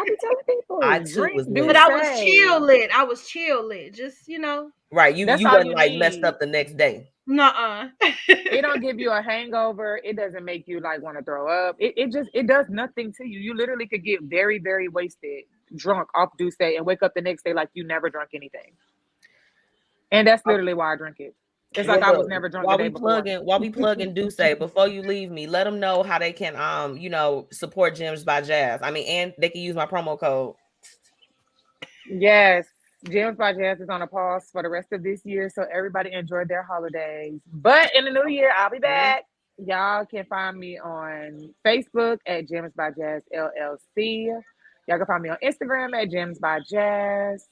be telling
I
people
too
drink
was
But
lit.
Douce.
I was chill lit. I was chill lit. Just
Right.
That's
You
all
wasn't
you
like messed
need.
up the next day.
nuh-uh.
It don't give you a hangover. It doesn't make you like want to throw up. It does nothing to you. You literally could get very, very wasted, drunk off Douce and wake up the next day like you never drunk anything. And that's literally why I drink it. It's
Well,
like I was
look,
never drunk the day before.
while we plugging do say before you leave me, let them know how they can support Gems by Jazz. I mean, and they can use my promo code.
Yes, Gems by Jazz is on a pause for the rest of this year, so everybody enjoy their holidays. But in the new year, I'll be back. Y'all can find me on Facebook at Gems by Jazz LLC. Y'all can find me on Instagram at Gems by Jazz,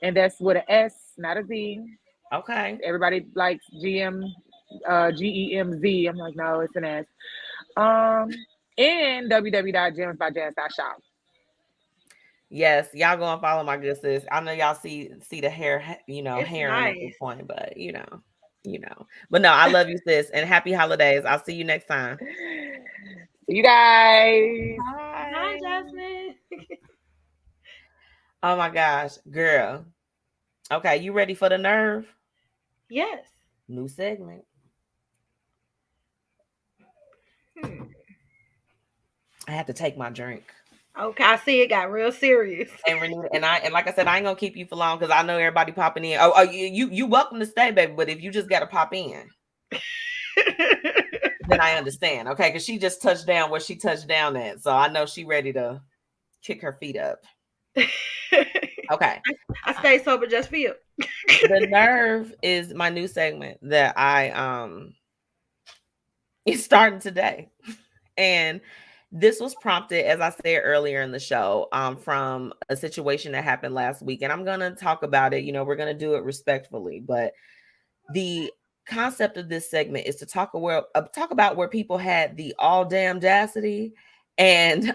and that's with an S, not a Z.
Okay.
Everybody likes GEMZ. I'm like, no, it's an S. Um, and www.gemsbyjazz.shop.
Yes, y'all go and follow my good sis. I know y'all see the hair,
It's
herring at this
nice.
point, but But no, I love you, sis, and happy holidays. I'll see you next time.
See you guys.
Hi, Jasmine.
Oh my gosh, girl. Okay, you ready for the nerve?
Yes.
New segment. I had to take my drink.
Okay, I see it got real serious.
And Renita, and like I said, I ain't gonna keep you for long because I know everybody popping in. Oh, you welcome to stay, baby. But if you just gotta pop in, then I understand. Okay, because she just touched down where she touched down at, so I know she ready to kick her feet up. Okay.
I stay sober just for you.
The nerve is my new segment that it's starting today. And this was prompted, as I said earlier in the show, from a situation that happened last week. And I'm gonna talk about it. We're gonna do it respectfully, but the concept of this segment is to talk about where people had the all damn audacity and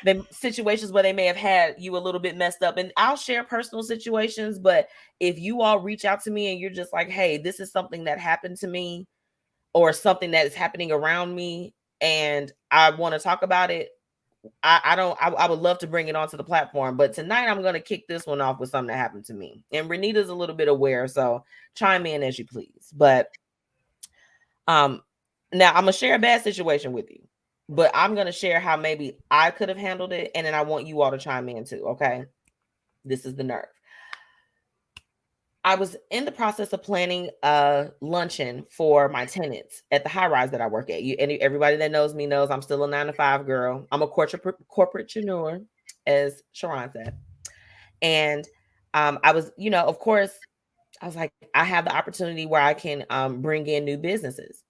the situations where they may have had you a little bit messed up. And I'll share personal situations, but if you all reach out to me and you're just like, hey, this is something that happened to me or something that is happening around me and I want to talk about it, I would love to bring it onto the platform, but tonight I'm going to kick this one off with something that happened to me. And Renita's a little bit aware, so chime in as you please. But now I'm going to share a bad situation with you, but I'm going to share how maybe I could have handled it, and then I want you all to chime in too, okay? This is the nerve. I was in the process of planning a luncheon for my tenants at the high rise that I work at. And everybody that knows me knows I'm still a 9-to-5 girl. I'm a corporate-preneur, as Sharon said. And I was, of course, I was like, I have the opportunity where I can bring in new businesses.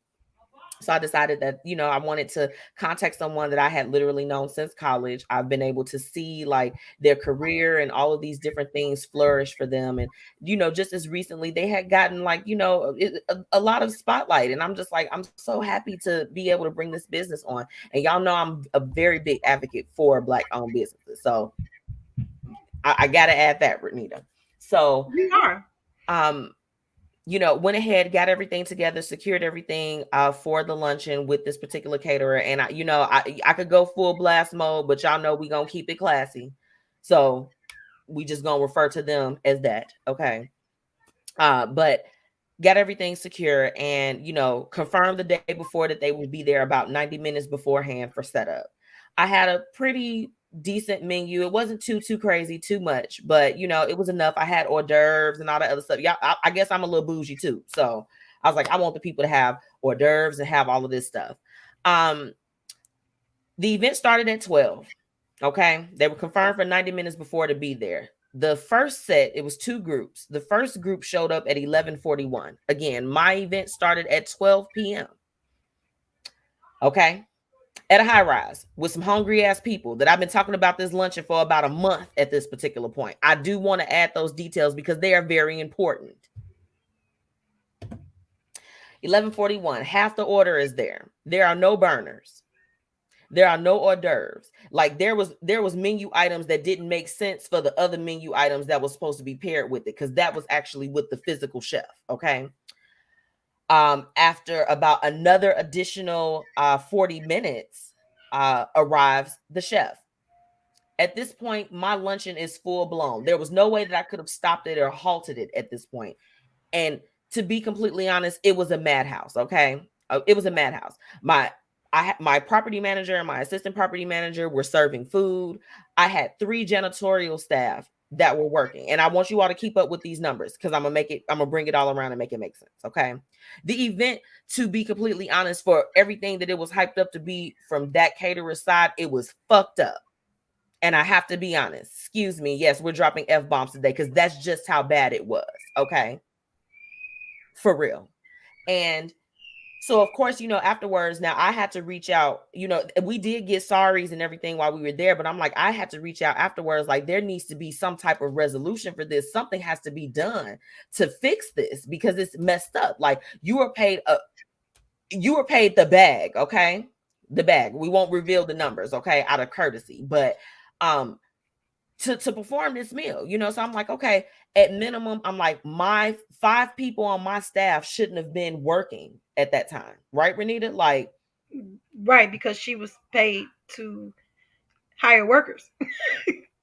So I decided that, I wanted to contact someone that I had literally known since college. I've been able to see like their career and all of these different things flourish for them. And, just as recently they had gotten like, a lot of spotlight. And I'm just like, I'm so happy to be able to bring this business on. And y'all know I'm a very big advocate for Black owned businesses. So I got to add that, Renita. So
We are.
Went ahead, got everything together, secured everything for the luncheon with this particular caterer. And I could go full blast mode, but y'all know we gonna keep it classy. So we just gonna refer to them as that. Okay. But got everything secure and, confirmed the day before that they would be there about 90 minutes beforehand for setup. I had a pretty decent menu. It wasn't too crazy, too much, but it was enough. I had hors d'oeuvres and all that other stuff. Yeah, I guess I'm a little bougie too. So I was like, I want the people to have hors d'oeuvres and have all of this stuff. The event started at 12. Okay. They were confirmed for 90 minutes before to be there. The first set, it was two groups. The first group showed up at 11:41. Again, my event started at 12 p.m. Okay, at a high rise with some hungry ass people that I've been talking about this luncheon for about a month at this particular point. I do want to add those details because they are very important. 11:41, half the order is there. There are no burners. There are no hors d'oeuvres. Like there was menu items that didn't make sense for the other menu items that was supposed to be paired with it, because that was actually with the physical chef. Okay. After about another additional 40 minutes, arrives the chef. At this point, my luncheon is full blown. There was no way that I could have stopped it or halted it at this point. And to be completely honest, it was a madhouse. Okay, it was a madhouse. My property manager and my assistant property manager were serving food. I had 3 janitorial staff that were working, and I want you all to keep up with these numbers because I'm gonna bring it all around and make it make sense. Okay, the event, to be completely honest, for everything that it was hyped up to be from that caterer's side, it was fucked up. And I have to be honest. Excuse me. Yes, we're dropping F bombs today because that's just how bad it was. Okay. For real. And so, of course, afterwards, now I had to reach out. We did get sorries and everything while we were there, but I'm like, I had to reach out afterwards. Like, there needs to be some type of resolution for this. Something has to be done to fix this because it's messed up. Like, you were paid the bag. Okay. The bag. We won't reveal the numbers. Okay. Out of courtesy. But, to perform this meal, so I'm like, okay, at minimum, I'm like, my 5 people on my staff shouldn't have been working at that time, right, Renita? Like,
right, because she was paid to hire workers.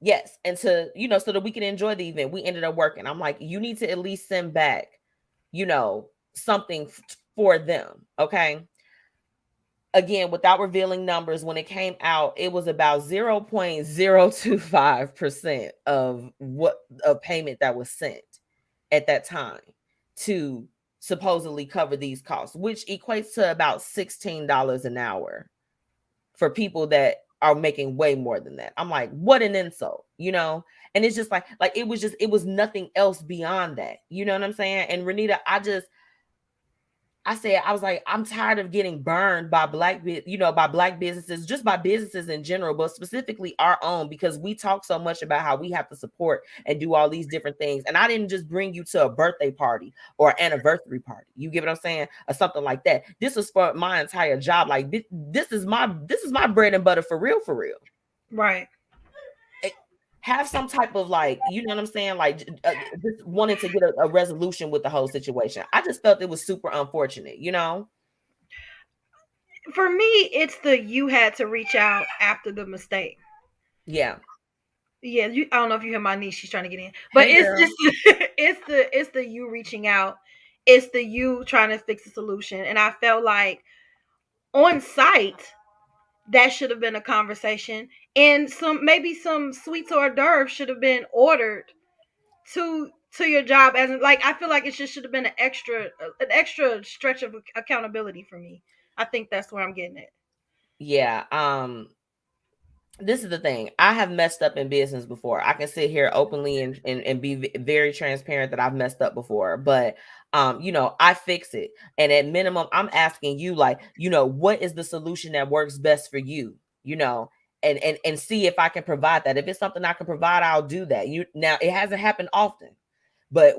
yes, and to so that we can enjoy the event, we ended up working. I'm like, you need to at least send back, something for them, okay? Again, without revealing numbers, when it came out, it was about 0.025% of what a payment that was sent at that time to supposedly cover these costs, which equates to about $16 an hour for people that are making way more than that. I'm like, what an insult, And it's just like it was nothing else beyond that. You know what I'm saying? And Renita, I was like, I'm tired of getting burned by by black businesses, just by businesses in general, but specifically our own, because we talk so much about how we have to support and do all these different things. And I didn't just bring you to a birthday party or anniversary party. You get what I'm saying? Or something like that. This is for my entire job. Like this is my bread and butter for real, for real.
Right.
Have some type of you know what I'm saying? Just wanted to get a resolution with the whole situation. I just felt it was super unfortunate,
For me, it's you had to reach out after the mistake.
Yeah.
Yeah, I don't know if you hear my niece; she's trying to get in, but
hey,
it's just it's the you reaching out, it's the you trying to fix the solution, and I felt like on site that should have been a conversation, and maybe some sweets or hors d'oeuvres should have been ordered to your job, as like I feel like it just should have been an extra stretch of accountability for me. I think that's where I'm getting it.
Yeah. This is the thing. I have messed up in business before. I can sit here openly and be very transparent that I've messed up before, but I fix it. And at minimum, I'm asking you, what is the solution that works best for you? And see if I can provide that. If it's something I can provide, I'll do that. Now it hasn't happened often. But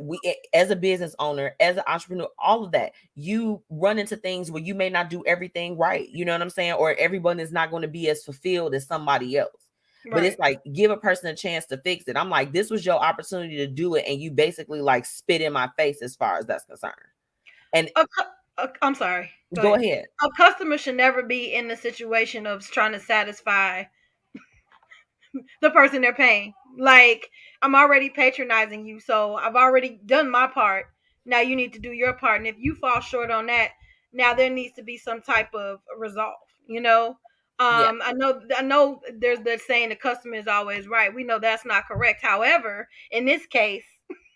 as a business owner, as an entrepreneur, all of that, you run into things where you may not do everything right. You know what I'm saying? Or everyone is not going to be as fulfilled as somebody else. Right. But it's like, give a person a chance to fix it. I'm like, this was your opportunity to do it. And you basically spit in my face as far as that's concerned. And
I'm sorry.
Go ahead.
A customer should never be in the situation of trying to satisfy the person they're paying. Like, I'm already patronizing you, so I've already done my part. Now you need to do your part. And if you fall short on that, now there needs to be some type of resolve, Yeah. I know there's the saying the customer is always right. We know that's not correct. However, in this case,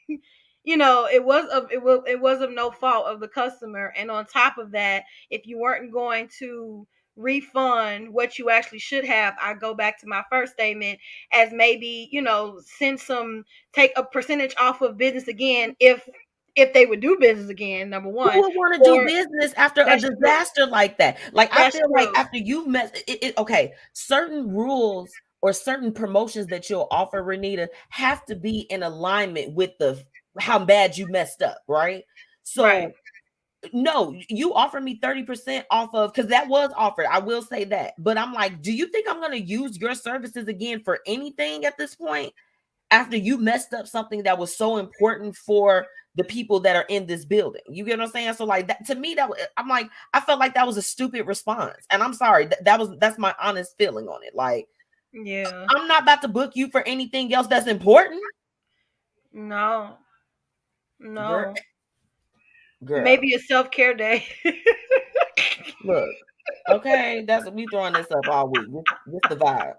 it was of no fault of the customer. And on top of that, if you weren't going to refund what you actually should have, I go back to my first statement as maybe, take a percentage off of business again if they would do business again, number
Who
one.
would want to do
Or
business after a
that's true.
disaster like that? Like, I
That's
feel like
true.
after you've met okay, certain rules or certain promotions that you'll offer, Renita, have to be in alignment with the how bad you messed up, right?
Right.
So no, you offer me 30% off of, because that was offered. I will say that. But I'm like, do you think I'm going to use your services again for anything at this point? After you messed up something that was so important for the people that are in this building. You get what I'm saying? So like that, to me, I'm like, I felt like that was a stupid response. And I'm sorry, that's my honest feeling on it. Like,
Yeah.
I'm not about to book you for anything else that's important.
No.
Girl,
No.
girl.
Maybe a self-care day.
Look, okay, that's we throwing this up all week. This the vibe.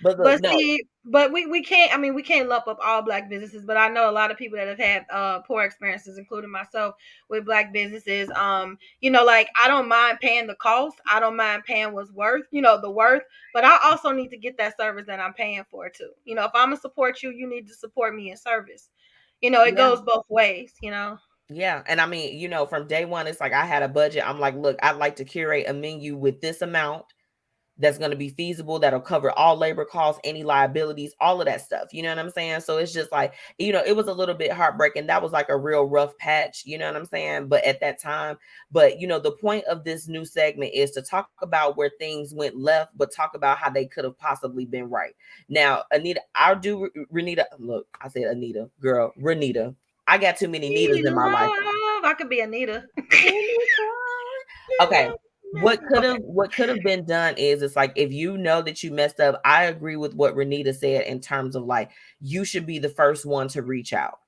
But look,
But
no,
see, but we can't. I mean, we can't lump up all black businesses. But I know a lot of people that have had poor experiences, including myself, with black businesses. Like I don't mind paying the cost. I don't mind paying what's worth. The worth. But I also need to get that service that I'm paying for too. If I'm gonna support you, you need to support me in service. It
yeah.
goes both ways.
Yeah, and I mean, from day one, it's like I had a budget. I'm like, look, I'd like to curate a menu with this amount that's going to be feasible, that'll cover all labor costs, any liabilities, all of that stuff. You know what I'm saying? So it's just like, it was a little bit heartbreaking. That was like a real rough patch, you know what I'm saying? But at that time, the point of this new segment is to talk about where things went left, but talk about how they could have possibly been right. Now, Anita, I'll do Renita. Look, I said Anita, girl, Renita. I got too many Nitas in my life.
Love. I could be Anita.
Okay. What could have
Okay.
been done is, it's like, if you know that you messed up, I agree with what Renita said in terms of like, you should be the first one to reach out.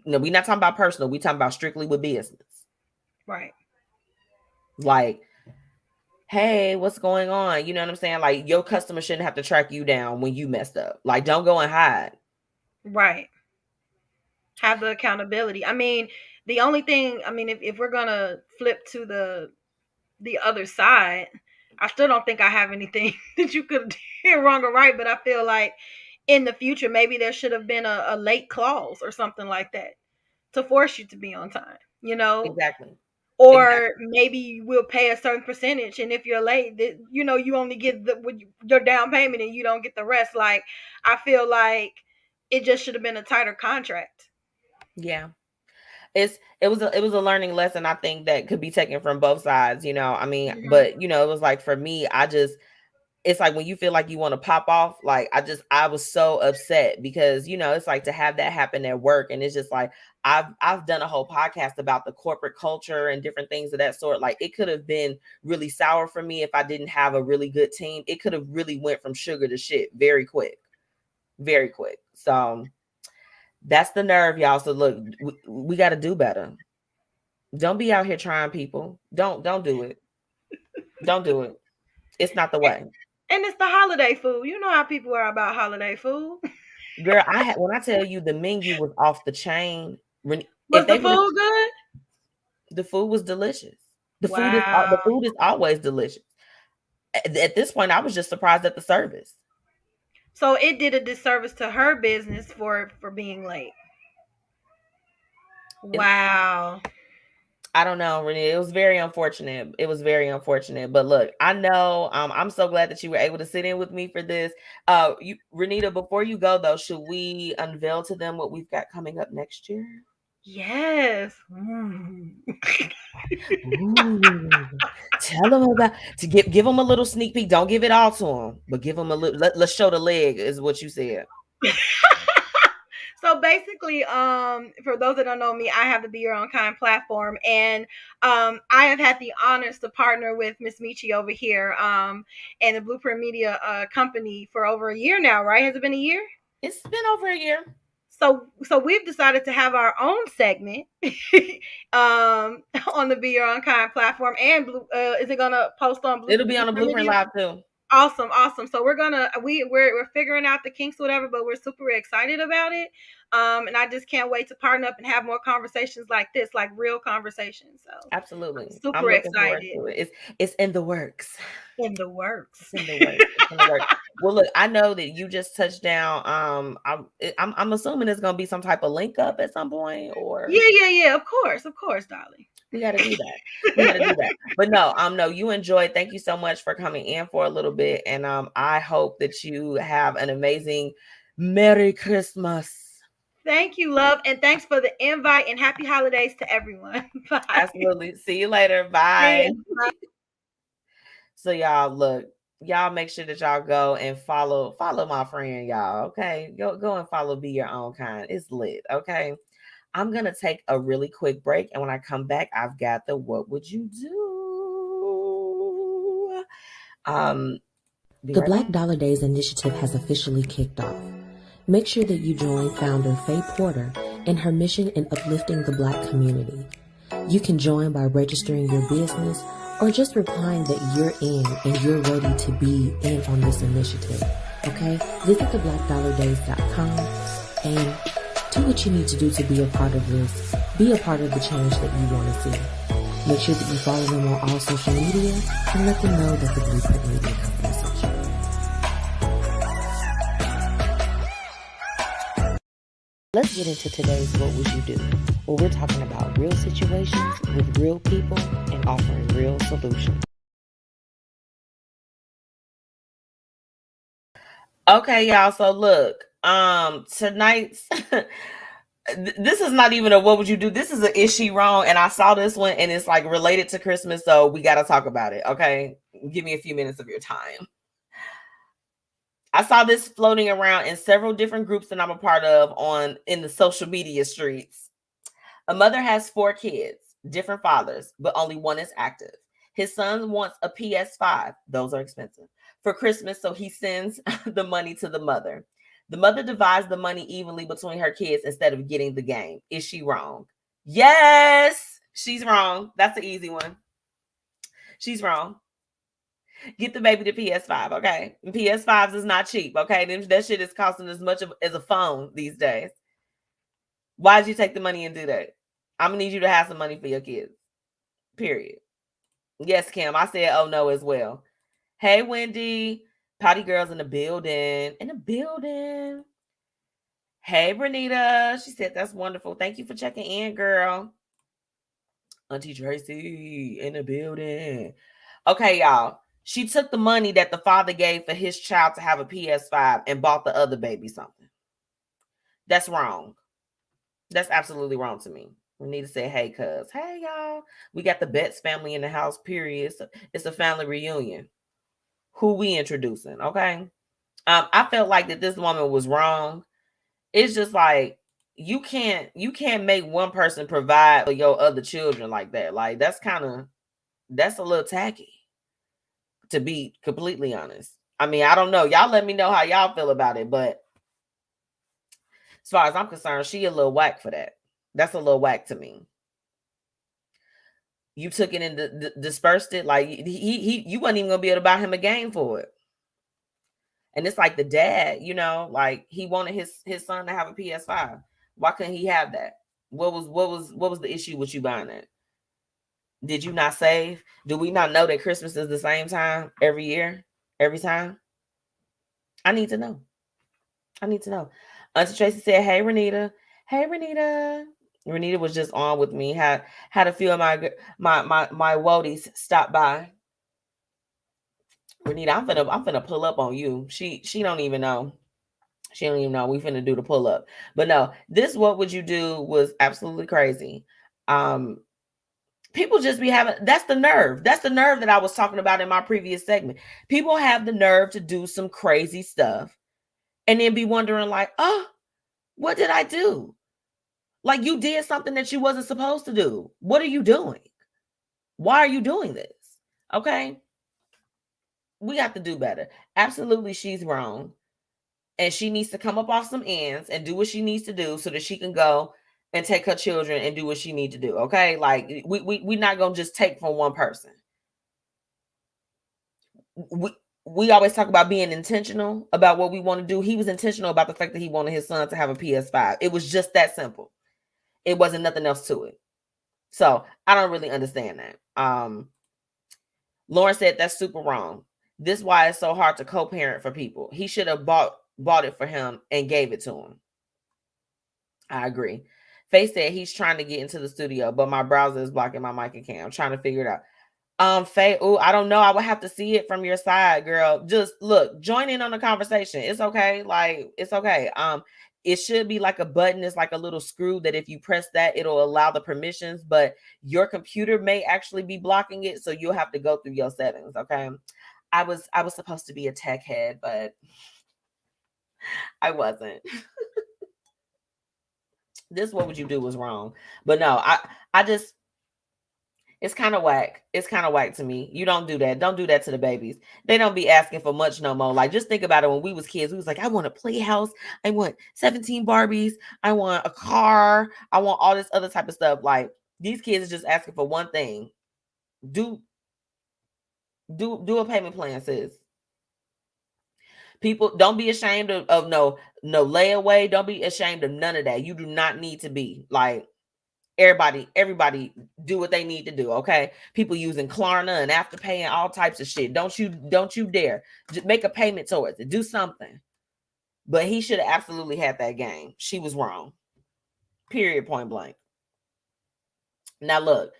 No, we're not talking about personal, we talking about strictly with business.
Right.
Like, hey, what's going on? You know what I'm saying? Like, your customer shouldn't have to track you down when you messed up. Like, don't go and hide.
Right. Have the accountability. I mean, the only thing, if we're gonna flip to the other side, I still don't think I have anything that you could do wrong or right, but I feel like in the future maybe there should have been a late clause or something like that to force you to be on time,
Exactly.
or maybe we'll pay a certain percentage, and if you're late, you only get your down payment and you don't get the rest. Like, I feel like it just should have been a tighter contract.
Yeah. It was a learning lesson, I think, that could be taken from both sides, I mean, but it was like, for me, it's like when you feel like you want to pop off, like I was so upset because it's like to have that happen at work. And it's just like, I've done a whole podcast about the corporate culture and different things of that sort. Like, it could have been really sour for me if I didn't have a really good team. It could have really went from sugar to shit very quick. So that's the nerve, y'all. So look, we got to do better. Don't be out here trying people. Don't do it. Don't do it. It's not the way.
And it's the holiday food. You know how people are about holiday food.
Girl, when I tell you the menu was off the chain,
Was the food good?
the food was delicious. The
Wow.
food is always delicious. At this point, I was just surprised at the service.
So it did a disservice to her business for being late. Wow.
I don't know, Renee. It was very unfortunate. But look, I know. I'm so glad that you were able to sit in with me for this. Renita, before you go though, should we unveil to them what we've got coming up next year?
Yes.
Tell them about, to give them a little sneak peek. Don't give it all to them, but give them a little. Let's show the leg, is what you said.
So basically, for those that don't know me, I have the Be Your Own Kind platform, and I have had the honors to partner with MzMetchi over here, and the Blueprint Media company for over a year now, right? Has it been a year?
It's been over a year.
So we've decided to have our own segment on the Be Your Own Kind platform, and is it gonna post on Blueprint?
It'll be on the Blueprint Live too.
Awesome. So we're figuring out the kinks, whatever, but we're super excited about it. And I just can't wait to partner up and have more conversations like this, like real conversations. So I'm
Absolutely. I'm
super
looking forward
excited.
to it. It's in the works.
In the works.
It's in the works. It's in the works. Well, look, I know that you just touched down. I'm assuming it's gonna be some type of link up at some point, or
Yeah. Of course, darling.
we got to do that. We got to do that. But no, you enjoyed. Thank you so much for coming in for a little bit, and I hope that you have an amazing Merry Christmas.
Thank you, love, and thanks for the invite, and happy holidays to everyone. Bye.
Absolutely. See you later.
See
Bye.
ya. Bye.
So y'all look, y'all make sure that y'all go and follow my friend, y'all. Okay, go and follow Be Your Own Kind. It's lit. Okay, I'm gonna take a really quick break, and when I come back, I've got the what would you do?
The Black Dollar Days initiative has officially kicked off. Make sure that you join founder Faye Porter in her mission in uplifting the Black community. You can join by registering your business or just replying that you're in and you're ready to be in on this initiative. Okay? Visit theblackdollardays.com and do what you need to do to be a part of this. Be a part of the change that you want to see. Make sure that you follow them on all social media and let them know that the Blueprint Media Company sent you. Let's get into today's What Would You Do? Where we're talking about real situations with real people and offering real solutions.
Okay, y'all. So look, tonight's this is not even a what would you do. This is a is she wrong? And I saw this one, and it's like related to Christmas, so we got to talk about it. Okay, give me a few minutes of your time. I saw this floating around in several different groups that I'm a part of in the social media streets. A mother has 4 kids, different fathers, but only one is active. His son wants a PS5. Those are expensive for Christmas, so he sends the money to the mother. The mother divides the money evenly between her kids instead of getting the game. Is she wrong? Yes, she's wrong. That's the easy one. She's wrong. Get the baby the PS5, okay? And PS5s is not cheap, okay? That shit is costing as much as a phone these days. Why did you take the money and do that? I'm gonna need you to have some money for your kids. Period. Yes, Kim. I said, oh no, as well. Hey, Wendy. Potty Girl's in the building. Hey, Bernita. She said, that's wonderful. Thank you for checking in, girl. Auntie Tracy in the building. Okay, y'all. She took the money that the father gave for his child to have a PS5 and bought the other baby something. That's wrong. That's absolutely wrong to me. We need to say, hey, cuz. Hey, y'all. We got the Betts family in the house, period. It's a family reunion. Who we introducing, okay? I felt like that this woman was wrong. It's just like, you can't make one person provide for your other children like that. Like, that's a little tacky, to be completely honest. I mean, I don't know. Y'all let me know how y'all feel about it, but as far as I'm concerned, she a little whack for that. That's a little whack to me. You took it and dispersed it. Like, you wasn't even gonna be able to buy him a game for it. And it's like the dad, like he wanted his son to have a PS5. Why couldn't he have that? What was the issue with you buying it? Did you not save? Do we not know that Christmas is the same time every year, every time? I need to know. Auntie Tracy said, hey, Renita. Hey, Renita. Renita was just on with me. Had a few of my woadies stop by. Renita, I'm finna pull up on you. She don't even know. She don't even know we finna do the pull up. But no, this what would you do was absolutely crazy. People just be having, that's the nerve that I was talking about in my previous segment. People have the nerve to do some crazy stuff and then be wondering like, oh, what did I do? Like, you did something that you wasn't supposed to do. What are you doing? Why are you doing this? Okay. We have to do better. Absolutely, she's wrong. And she needs to come up off some ends and do what she needs to do so that she can go and take her children and do what she needs to do. Okay. Like, we're not going to just take from one person. we always talk about being intentional about what we want to do. He was intentional about the fact that he wanted his son to have a PS5. It was just that simple. It wasn't nothing else to it. So I don't really understand that. Lauren said that's super wrong. This is why it's so hard to co-parent for people. He should have bought it for him and gave it to him. I agree. Faye said he's trying to get into the studio, but my browser is blocking my mic and cam. I'm trying to figure it out. Faye, I don't know. I would have to see it from your side, girl. Just look, join in on the conversation. It's okay. Like, it's okay. It should be like a button. It's like a little screw that if you press that, it'll allow the permissions, but your computer may actually be blocking it. So you'll have to go through your settings. Okay. I was supposed to be a tech head, but I wasn't. This What Would You Do was wrong. But no, I just, it's kind of whack. It's kind of whack to me. You don't do that. Don't do that to the babies. They don't be asking for much no more. Like, just think about it. When we was kids, we was like, I want a playhouse. I want 17 Barbies. I want a car. I want all this other type of stuff. Like, these kids are just asking for one thing. Do a payment plan, sis. People, don't be ashamed of no layaway. Don't be ashamed of none of that. You do not need to be. Like, everybody do what they need to do. Okay. People using Klarna and Afterpay and all types of shit. Don't you dare. Just make a payment towards it. Do something. But he should have absolutely had that game. She was wrong. Period, point blank. Now look,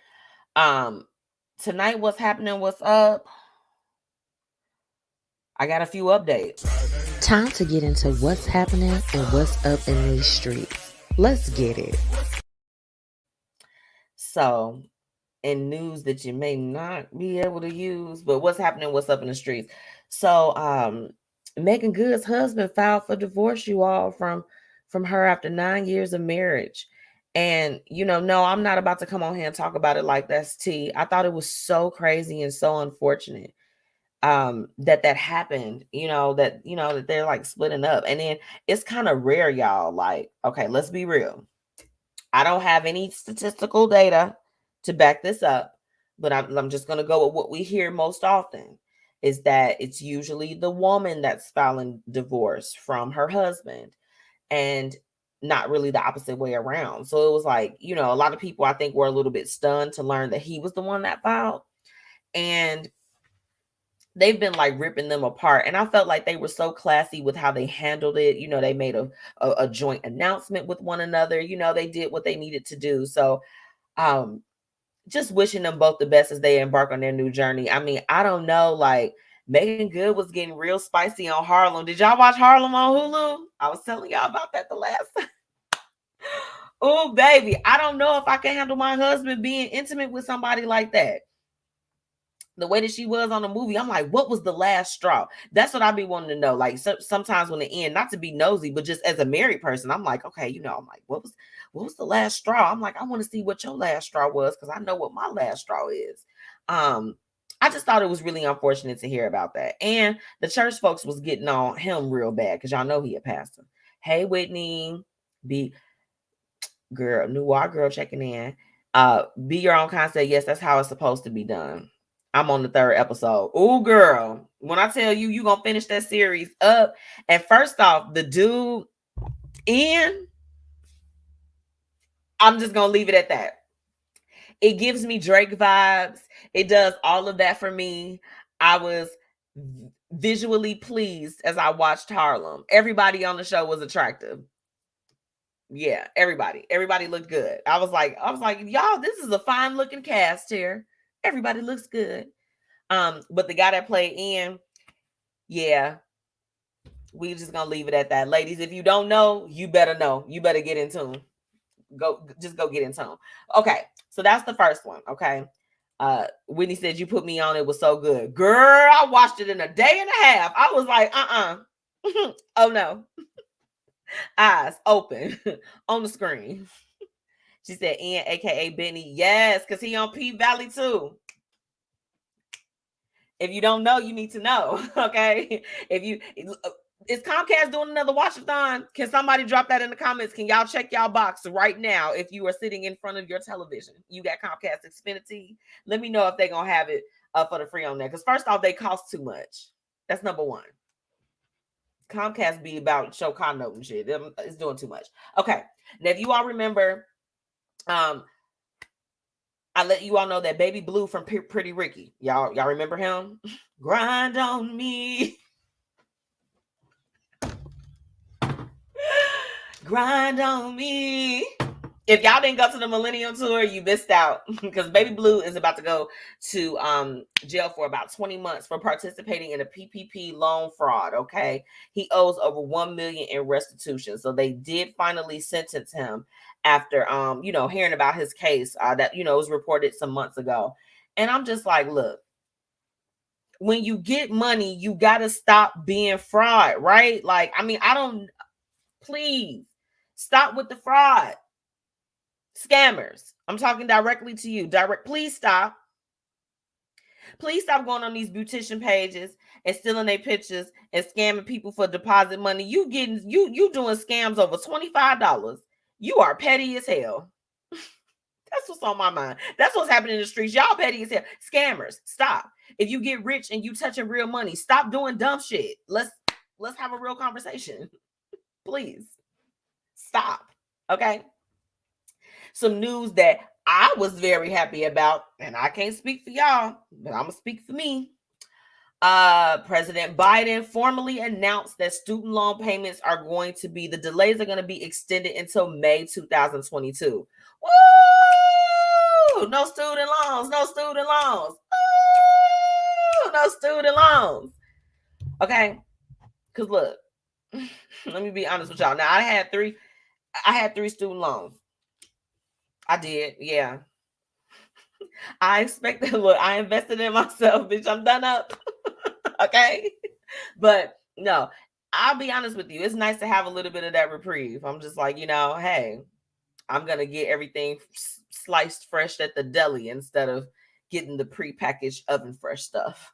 tonight, what's happening? What's up? I got a few updates.
Time to get into what's happening and what's up in these streets. Let's get it.
So, in news that you may not be able to use, but what's happening, what's up in the streets. So, Megan Good's husband filed for divorce, you all, from her after 9 years of marriage. And, no, I'm not about to come on here and talk about it like that's tea. I thought it was so crazy and so unfortunate that happened, that they're like splitting up. And then it's kind of rare, y'all. Like, okay, let's be real. I don't have any statistical data to back this up, but I'm just going to go with what we hear most often is that it's usually the woman that's filing divorce from her husband and not really the opposite way around. So it was like, a lot of people I think were a little bit stunned to learn that he was the one that filed. And they've been like ripping them apart. And I felt like they were so classy with how they handled it. They made a joint announcement with one another. They did what they needed to do. So just wishing them both the best as they embark on their new journey. I mean, I don't know, like Megan Good was getting real spicy on Harlem. Did y'all watch Harlem on Hulu? I was telling y'all about that the last time. Oh, baby, I don't know if I can handle my husband being intimate with somebody like that. The way that she was on the movie, I'm like, what was the last straw? That's what I be wanting to know. Like, sometimes when the end, not to be nosy, but just as a married person, I'm like, okay, I'm like, what was the last straw? I'm like, I want to see what your last straw was because I know what my last straw is. I just thought it was really unfortunate to hear about that. And the church folks was getting on him real bad because y'all know he a pastor. Hey, Whitney, new girl checking in. Be your own concept. Yes, that's how it's supposed to be done. I'm on the 3rd episode. Oh, girl. When I tell you, going to finish that series up. And first off, the dude, Ian, I'm just going to leave it at that. It gives me Drake vibes. It does all of that for me. I was visually pleased as I watched Harlem. Everybody on the show was attractive. Yeah, everybody looked good. I was like, y'all, this is a fine looking cast here. Everybody looks good. But the guy that played Ian, yeah, we just gonna leave it at that. Ladies, if you don't know, you better know. You better get in tune. Go get in tune. Okay, so that's the first one. Okay. Whitney said you put me on, it was so good. Girl, I watched it in a day and a half. I was like, oh no. Eyes open on the screen. She said Ian, aka Benny. Yes, because he on P Valley too. If you don't know, you need to know. Okay. Is Comcast doing another watch-a-thon? Can somebody drop that in the comments? Can y'all check y'all box right now if you are sitting in front of your television? You got Comcast Xfinity. Let me know if they're gonna have it for the free on there. Because first off, they cost too much. That's number one. Comcast be about show condo and shit. It's doing too much. Okay. Now, if you all remember, I let you all know that Baby Blue from Pretty Ricky. Y'all remember him? Grind on me. Grind on me. If y'all didn't go to the Millennium Tour, you missed out, because Baby Blue is about to go to jail for about 20 months for participating in a PPP loan fraud. Okay, he owes over $1 million in restitution. So they did finally sentence him after hearing about his case that was reported some months ago. And I'm just like, look, when you get money, you gotta stop being fraud, right? Like, I mean, please stop with the fraud. Scammers, I'm talking directly to you. Please stop. Please stop going on these beautician pages and stealing their pictures and scamming people for deposit money. You doing scams over $25. You are petty as hell. That's what's on my mind. That's what's happening in the streets. Y'all petty as hell. Scammers, stop. If you get rich and you touching real money, stop doing dumb shit. Let's have a real conversation. Please stop. Okay. Some news that I was very happy about, and I can't speak for y'all, but I'm gonna speak for me. President Biden formally announced that student loan payments the delays are going to be extended until May 2022. Woo! No student loans, no student loans. Woo! No student loans. Okay, because look, let me be honest with y'all. Now I had three student loans. I did, yeah. I expected, look, I invested in myself, bitch. I'm done up. Okay. But no, I'll be honest with you. It's nice to have a little bit of that reprieve. I'm just like, hey, I'm going to get everything sliced fresh at the deli instead of getting the prepackaged oven fresh stuff.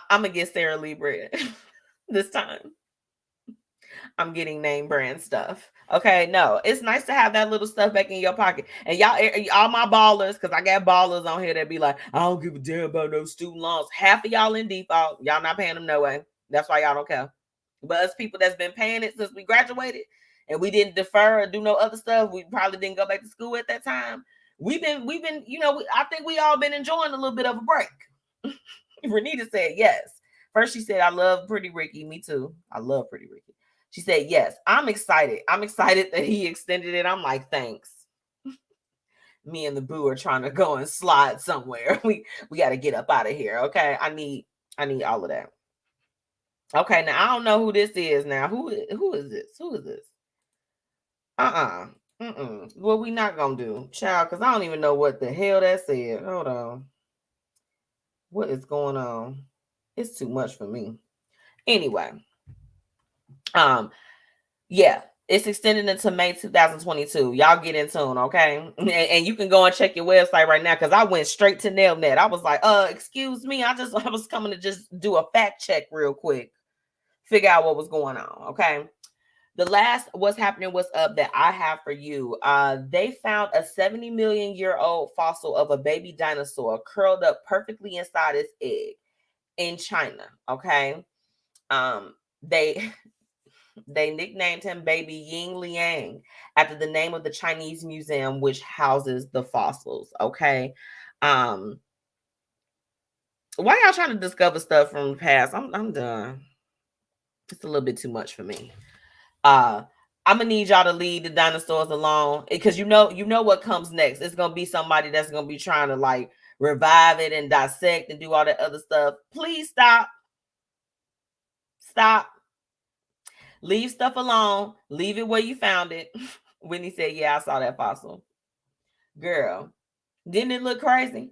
I'm going to get Sara Lee bread this time. I'm getting name brand stuff. Okay, no, it's nice to have that little stuff back in your pocket. And y'all my ballers, because I got ballers on here that be like, I don't give a damn about no student loans. Half of y'all in default. Y'all not paying them no way. That's why y'all don't care. But us people that's been paying it since we graduated and we didn't defer or do no other stuff, we probably didn't go back to school at that time. We've been, I think we all been enjoying a little bit of a break. Renita said yes. First she said, I love Pretty Ricky. Me too. I love Pretty Ricky. She said, yes, I'm excited. I'm excited that he extended it. I'm like, thanks. Me and the boo are trying to go and slide somewhere. We got to get up out of here. Okay. I need all of that. Okay. Now I don't know who this is now. Who is this? Who is this? Well, we not going to do, child, because I don't even know what the hell that said. Hold on. What is going on? It's too much for me. Anyway. Yeah, it's extended into May 2022. Y'all get in tune, okay? And you can go and check your website right now, because I went straight to NailNet. I was like, excuse me, I was coming to just do a fact check real quick, figure out what was going on, okay? The last what's happening, what's up that I have for you. They found a 70 million year old fossil of a baby dinosaur curled up perfectly inside its egg in China, okay? They nicknamed him Baby Ying Liang after the name of the Chinese museum which houses the fossils. Okay. Why y'all trying to discover stuff from the past? I'm done. It's a little bit too much for me. I'm gonna need y'all to leave the dinosaurs alone, because you know what comes next. It's gonna be somebody that's gonna be trying to like revive it and dissect and do all that other stuff. Please stop. Leave stuff alone. Leave it where you found it. Whitney said, yeah, I saw that fossil. Girl, didn't it look crazy?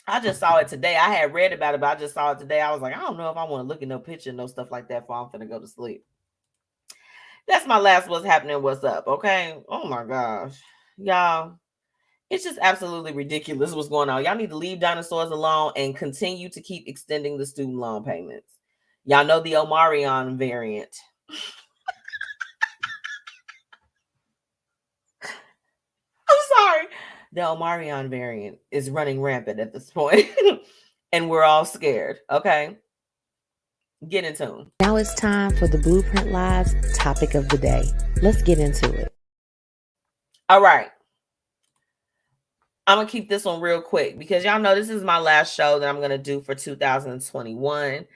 I just saw it today. I had read about it, but I just saw it today. I was like, I don't know if I want to look at no picture, no stuff like that before I'm finna go to sleep. That's my last what's happening, what's up, okay? Oh my gosh. Y'all, it's just absolutely ridiculous what's going on. Y'all need to leave dinosaurs alone and continue to keep extending the student loan payments. Y'all know the Omarion variant. I'm sorry. the Omarion variant is running rampant at this point, and we're all scared. Okay, get in tune.
Now it's time for the Blueprint Live's topic of the day. Let's get into it.
All right. I'm going to keep this one real quick because y'all know this is my last show that I'm going to do for 2021.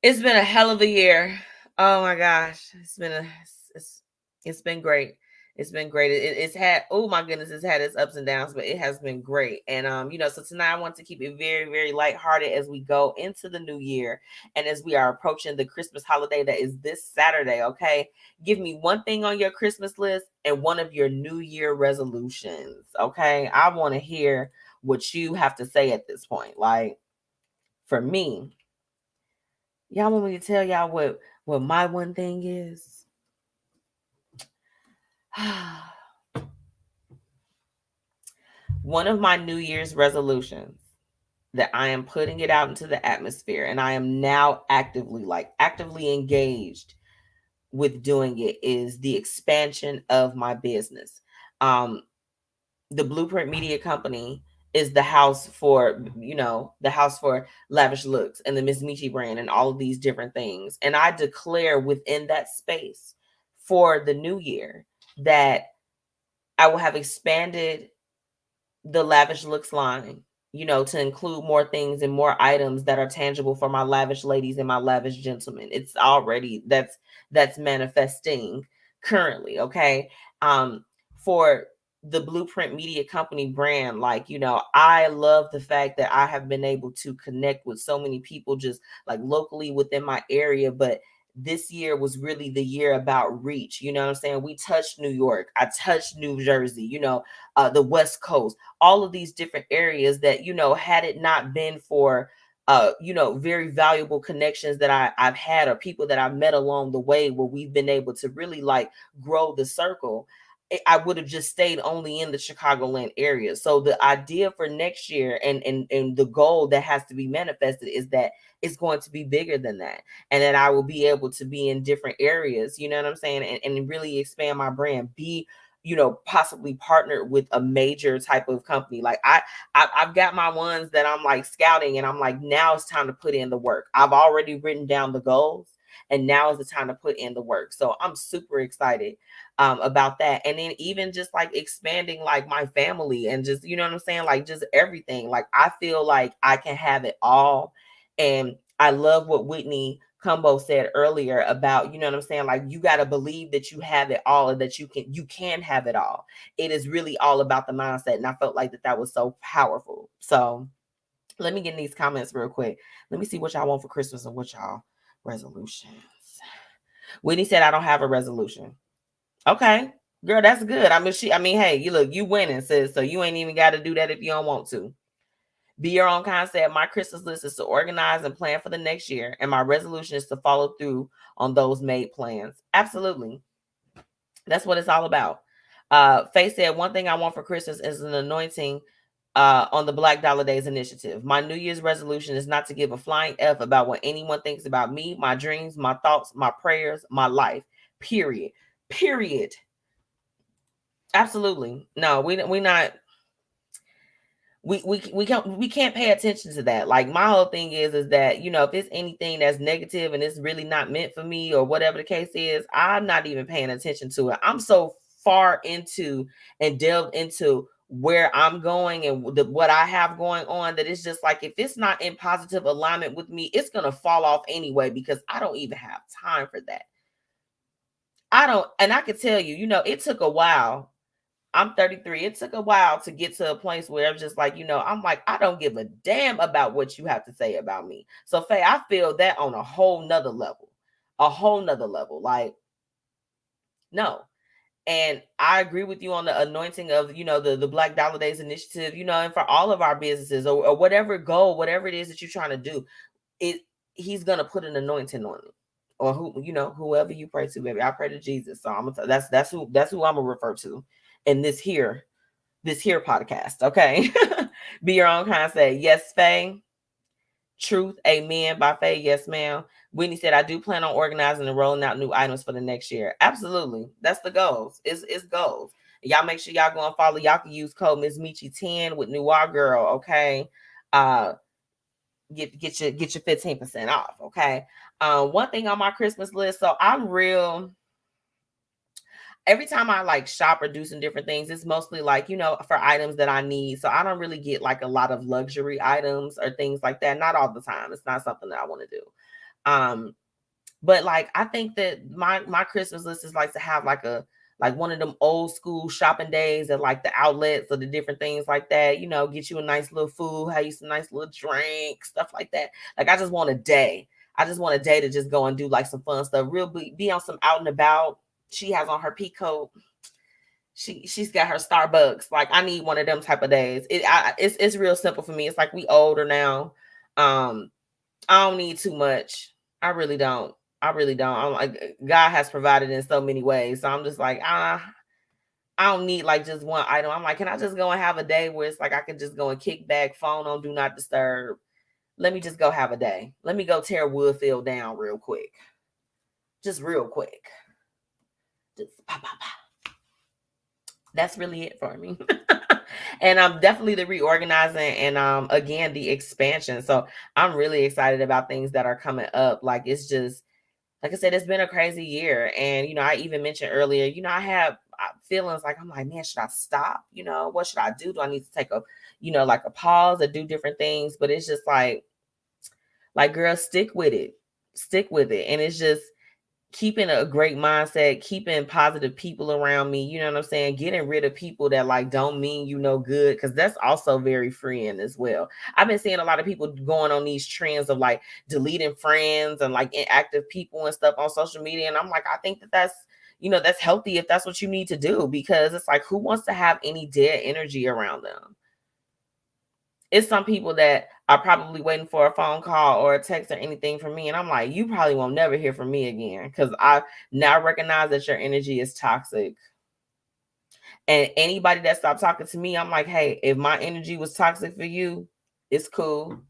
It's been a hell of a year. Oh my gosh. It's been great. It's been great. It's had, oh my goodness, it's had its ups and downs, but it has been great. And, so tonight I want to keep it very, very lighthearted as we go into the new year and as we are approaching the Christmas holiday that is this Saturday. Okay. Give me one thing on your Christmas list and one of your New Year resolutions. Okay. I want to hear what you have to say at this point. Like, for me, y'all want me to tell y'all what my one thing is? One of my New Year's resolutions that I am putting it out into the atmosphere, and I am now actively engaged with doing it, is the expansion of my business. The Blueprint Media Company is the house for, Lavish Looks and the MzMetchi brand and all of these different things. And I declare within that space for the new year that I will have expanded the Lavish Looks line, to include more things and more items that are tangible for my lavish ladies and my lavish gentlemen. It's already, that's manifesting currently. Okay. For the Blueprint Media Company brand, I love the fact that I have been able to connect with so many people just like locally within my area, but this year was really the year about reach. You know what I'm saying? We touched New York. I touched New Jersey, the West Coast, all of these different areas that, had it not been for, very valuable connections that I've had or people that I've met along the way where we've been able to really like grow the circle, I would have just stayed only in the Chicagoland area. So the idea for next year and the goal that has to be manifested is that it's going to be bigger than that. And that I will be able to be in different areas, you know what I'm saying? And really expand my brand, be, possibly partnered with a major type of company. Like I've got my ones that I'm like scouting and I'm like, now it's time to put in the work. I've already written down the goals and now is the time to put in the work. So I'm super excited about that. And then even just like expanding like my family and just, you know what I'm saying? Like just everything. Like I feel like I can have it all. And I love what Whitney Cumbo said earlier about, you know what I'm saying? Like you got to believe that you have it all and that you can have it all. It is really all about the mindset. And I felt like that was so powerful. So let me get in these comments real quick. Let me see what y'all want for Christmas and what y'all resolutions. Whitney said, I don't have a resolution. Okay, girl, that's good. Hey, you winning, sis. So you ain't even got to do that if you don't want to. Be Your Own Kind said, my Christmas list is to organize and plan for the next year. And my resolution is to follow through on those made plans. Absolutely. That's what it's all about. Faye said, one thing I want for Christmas is an anointing on the Black Dollar Days initiative. My New Year's resolution is not to give a flying F about what anyone thinks about me, my dreams, my thoughts, my prayers, my life. Period. Absolutely. No, we not. We can't pay attention to that. Like my whole thing is that, if it's anything that's negative and it's really not meant for me or whatever the case is, I'm not even paying attention to it. I'm so far into and delved into where I'm going and what I have going on that it's just like, if it's not in positive alignment with me, it's going to fall off anyway, because I don't even have time for that. And I can tell you, it took a while. I'm 33. It took a while to get to a place where I'm just like, I'm like, I don't give a damn about what you have to say about me. So Faye, I feel that on a whole nother level. Like, no. And I agree with you on the anointing of, the Black Dollar Days initiative, and for all of our businesses or whatever goal, whatever it is that you're trying to do, he's going to put an anointing on it. Or whoever you pray to, baby. I pray to Jesus. So that's who I'm gonna refer to in this here podcast. Okay. Be Your Own Kind say, yes, Faye. Truth, amen, by Faye. Yes, ma'am. Whitney said, I do plan on organizing and rolling out new items for the next year. Absolutely. That's the goals. It's goals. Y'all make sure y'all go and follow. Y'all can use code MzMetchi10 with Noir Girl, okay? Get your 15% off, okay? One thing on my Christmas list, so I'm real. Every time I like shop or do some different things, it's mostly like, you know, for items that I need. So I don't really get like a lot of luxury items or things like that. Not all the time. It's not something that I want to do. But like I think that my Christmas list is like to have like one of them old school shopping days at like the outlets or the different things like that, you know, get you a nice little food, have you some nice little drink, stuff like that. Like I just want a day. I just want a day to just go and do like some fun stuff, real be on some out and about. She has on her peacoat. She's got her Starbucks. Like I need one of them type of days. It's real simple for me. It's like we older now. I don't need too much. I really don't. I'm like, God has provided in so many ways. So I'm just like, I don't need like just one item. I'm like, can I just go and have a day where it's like I can just go and kick back, phone on do not disturb. Let me just go have a day. Let me go tear Woodfield down real quick. Just real quick. Just pop, pop, pop. That's really it for me. And I'm definitely the reorganizing and again the expansion. So I'm really excited about things that are coming up. Like it's just, like I said, it's been a crazy year. And, you know, I even mentioned earlier, you know, I have feelings like, I'm like, man, should I stop? You know, what should I do? Do I need to take a, you know, like a pause or do different things? But it's just like, girl, stick with it. Stick with it. And it's just keeping a great mindset, keeping positive people around me, you know what I'm saying? Getting rid of people that like don't mean you no good, because that's also very freeing as well. I've been seeing a lot of people going on these trends of like deleting friends and like inactive people and stuff on social media. And I'm like, I think that that's, you know, that's healthy if that's what you need to do, because it's like, who wants to have any dead energy around them? It's some people that are probably waiting for a phone call or a text or anything from me. And I'm like, you probably won't never hear from me again, because I now recognize that your energy is toxic. And anybody that stopped talking to me, I'm like, hey, if my energy was toxic for you, it's cool.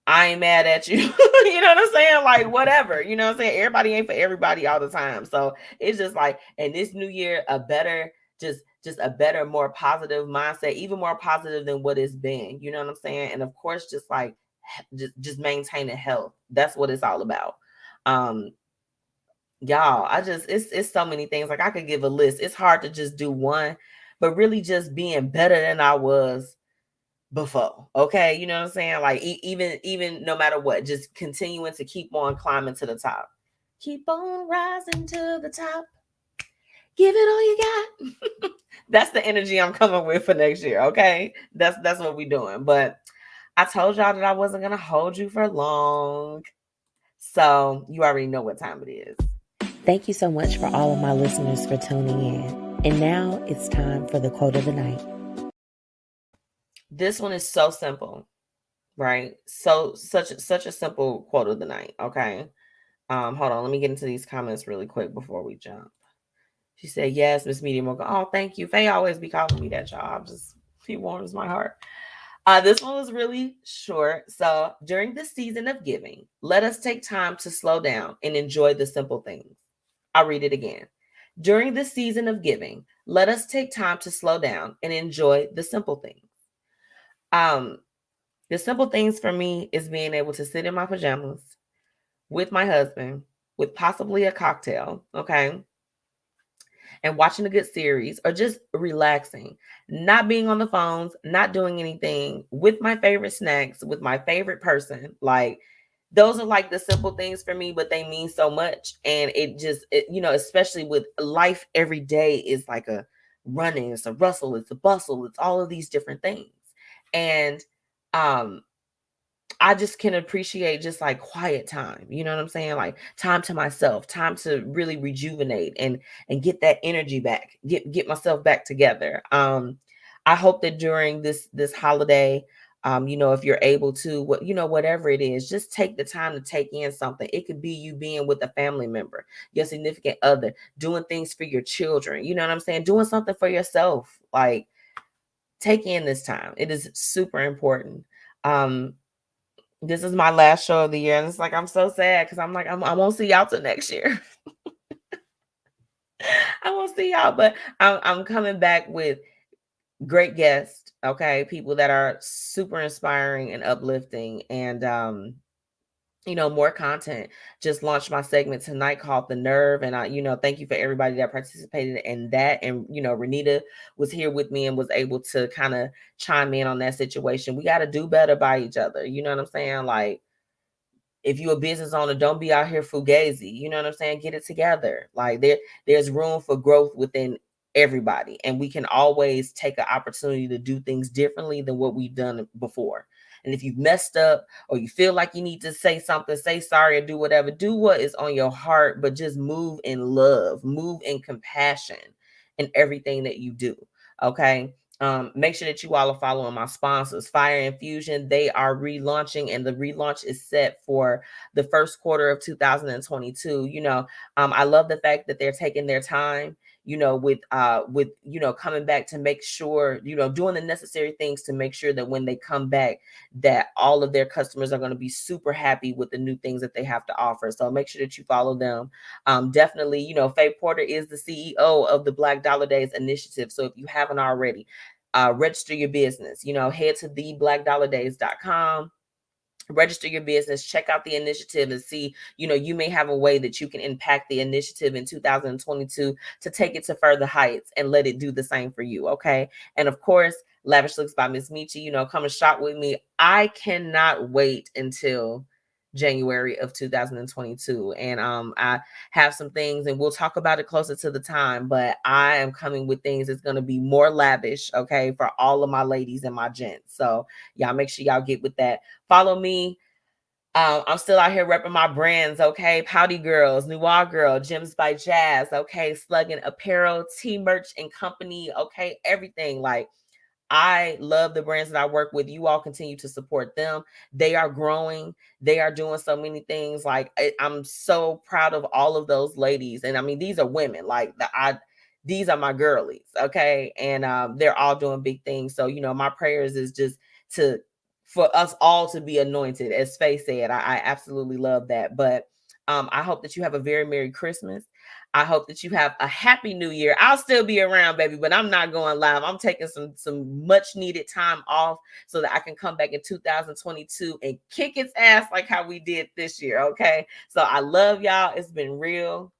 I ain't mad at you. You know what I'm saying? Like, whatever. You know what I'm saying? Everybody ain't for everybody all the time. So it's just like, in this new year, a better, just a better, more positive mindset, even more positive than what it's been. You know what I'm saying? And of course, just like just maintaining health. That's what it's all about. Y'all, it's so many things. Like I could give a list. It's hard to just do one, but really just being better than I was before. Okay, you know what I'm saying? Like even no matter what, just continuing to keep on climbing to the top. Keep on rising to the top. Give it all you got. That's the energy I'm coming with for next year. Okay, that's what we're doing. But I told y'all that I wasn't gonna hold you for long, so you already know what time it is.
Thank you so much for all of my listeners for tuning in. And now it's time for the quote of the night.
This one is so simple, right? So such a simple quote of the night. Okay. Hold on, let me get into these comments really quick before we jump. She said, yes, Miss Medium Mocha. Oh, thank you. Faye always be calling me that, y'all. He warms my heart. This one was really short. So during the season of giving, let us take time to slow down and enjoy the simple things. I'll read it again. During the season of giving, let us take time to slow down and enjoy the simple things. The simple things for me is being able to sit in my pajamas with my husband, with possibly a cocktail, okay, and watching a good series or just relaxing, not being on the phones, not doing anything, with my favorite snacks, with my favorite person. Like, those are like the simple things for me, but they mean so much. And you know, especially with life, every day is like a running, it's a rustle, it's a bustle, it's all of these different things. And I just can appreciate just like quiet time. You know what I'm saying? Like time to myself, time to really rejuvenate and get that energy back, get myself back together. I hope that during this holiday, you know, if you're able to, whatever it is, just take the time to take in something. It could be you being with a family member, your significant other, doing things for your children. You know what I'm saying? Doing something for yourself. Like, take in this time. It is super important. This is my last show of the year, and it's like I'm so sad because I'm like I won't see y'all till next year. I won't see y'all, but I'm coming back with great guests. Okay, people that are super inspiring and uplifting, and more content. Just launched my segment tonight called The Nerve. And thank you for everybody that participated in that. And, Renita was here with me and was able to kind of chime in on that situation. We got to do better by each other. You know what I'm saying? Like, if you're a business owner, don't be out here fugazi. You know what I'm saying? Get it together. Like there's room for growth within everybody. And we can always take an opportunity to do things differently than what we've done before. And if you've messed up or you feel like you need to say something, say sorry or do whatever, do what is on your heart, but just move in love, move in compassion in everything that you do. Okay. Make sure that you all are following my sponsors, Fire Infusion. They are relaunching, and the relaunch is set for the first quarter of 2022. I love the fact that they're taking their time, with coming back to make sure, doing the necessary things to make sure that when they come back, that all of their customers are going to be super happy with the new things that they have to offer. So make sure that you follow them. Definitely, Faye Porter is the CEO of the Black Dollar Days Initiative. So if you haven't already, register your business, head to theblackdollardays.com, register your business, check out the initiative and see, you may have a way that you can impact the initiative in 2022 to take it to further heights and let it do the same for you. Okay. And of course, Lavish Looks by MzMetchi, come and shop with me. I cannot wait until January of 2022. And I have some things and we'll talk about it closer to the time, but I am coming with things that's going to be more lavish, okay, for all of my ladies and my gents. So y'all make sure y'all get with that. Follow me. I'm still out here repping my brands, okay? Pouty Girls, Noir Girl, Gems by Jazz, okay? Slugging Apparel, T Merch and Company, okay? Everything. Like, I love the brands that I work with. You all continue to support them. They are growing. They are doing so many things. Like, I'm so proud of all of those ladies. And I mean, these are women. Like, these are my girlies, okay? And they're all doing big things. So, my prayers is just for us all to be anointed, as Faye said. I absolutely love that. But I hope that you have a very Merry Christmas. I hope that you have a happy new year. I'll still be around, baby, but I'm not going live. I'm taking some much needed time off so that I can come back in 2022 and kick its ass like how we did this year. Okay. So I love y'all. It's been real.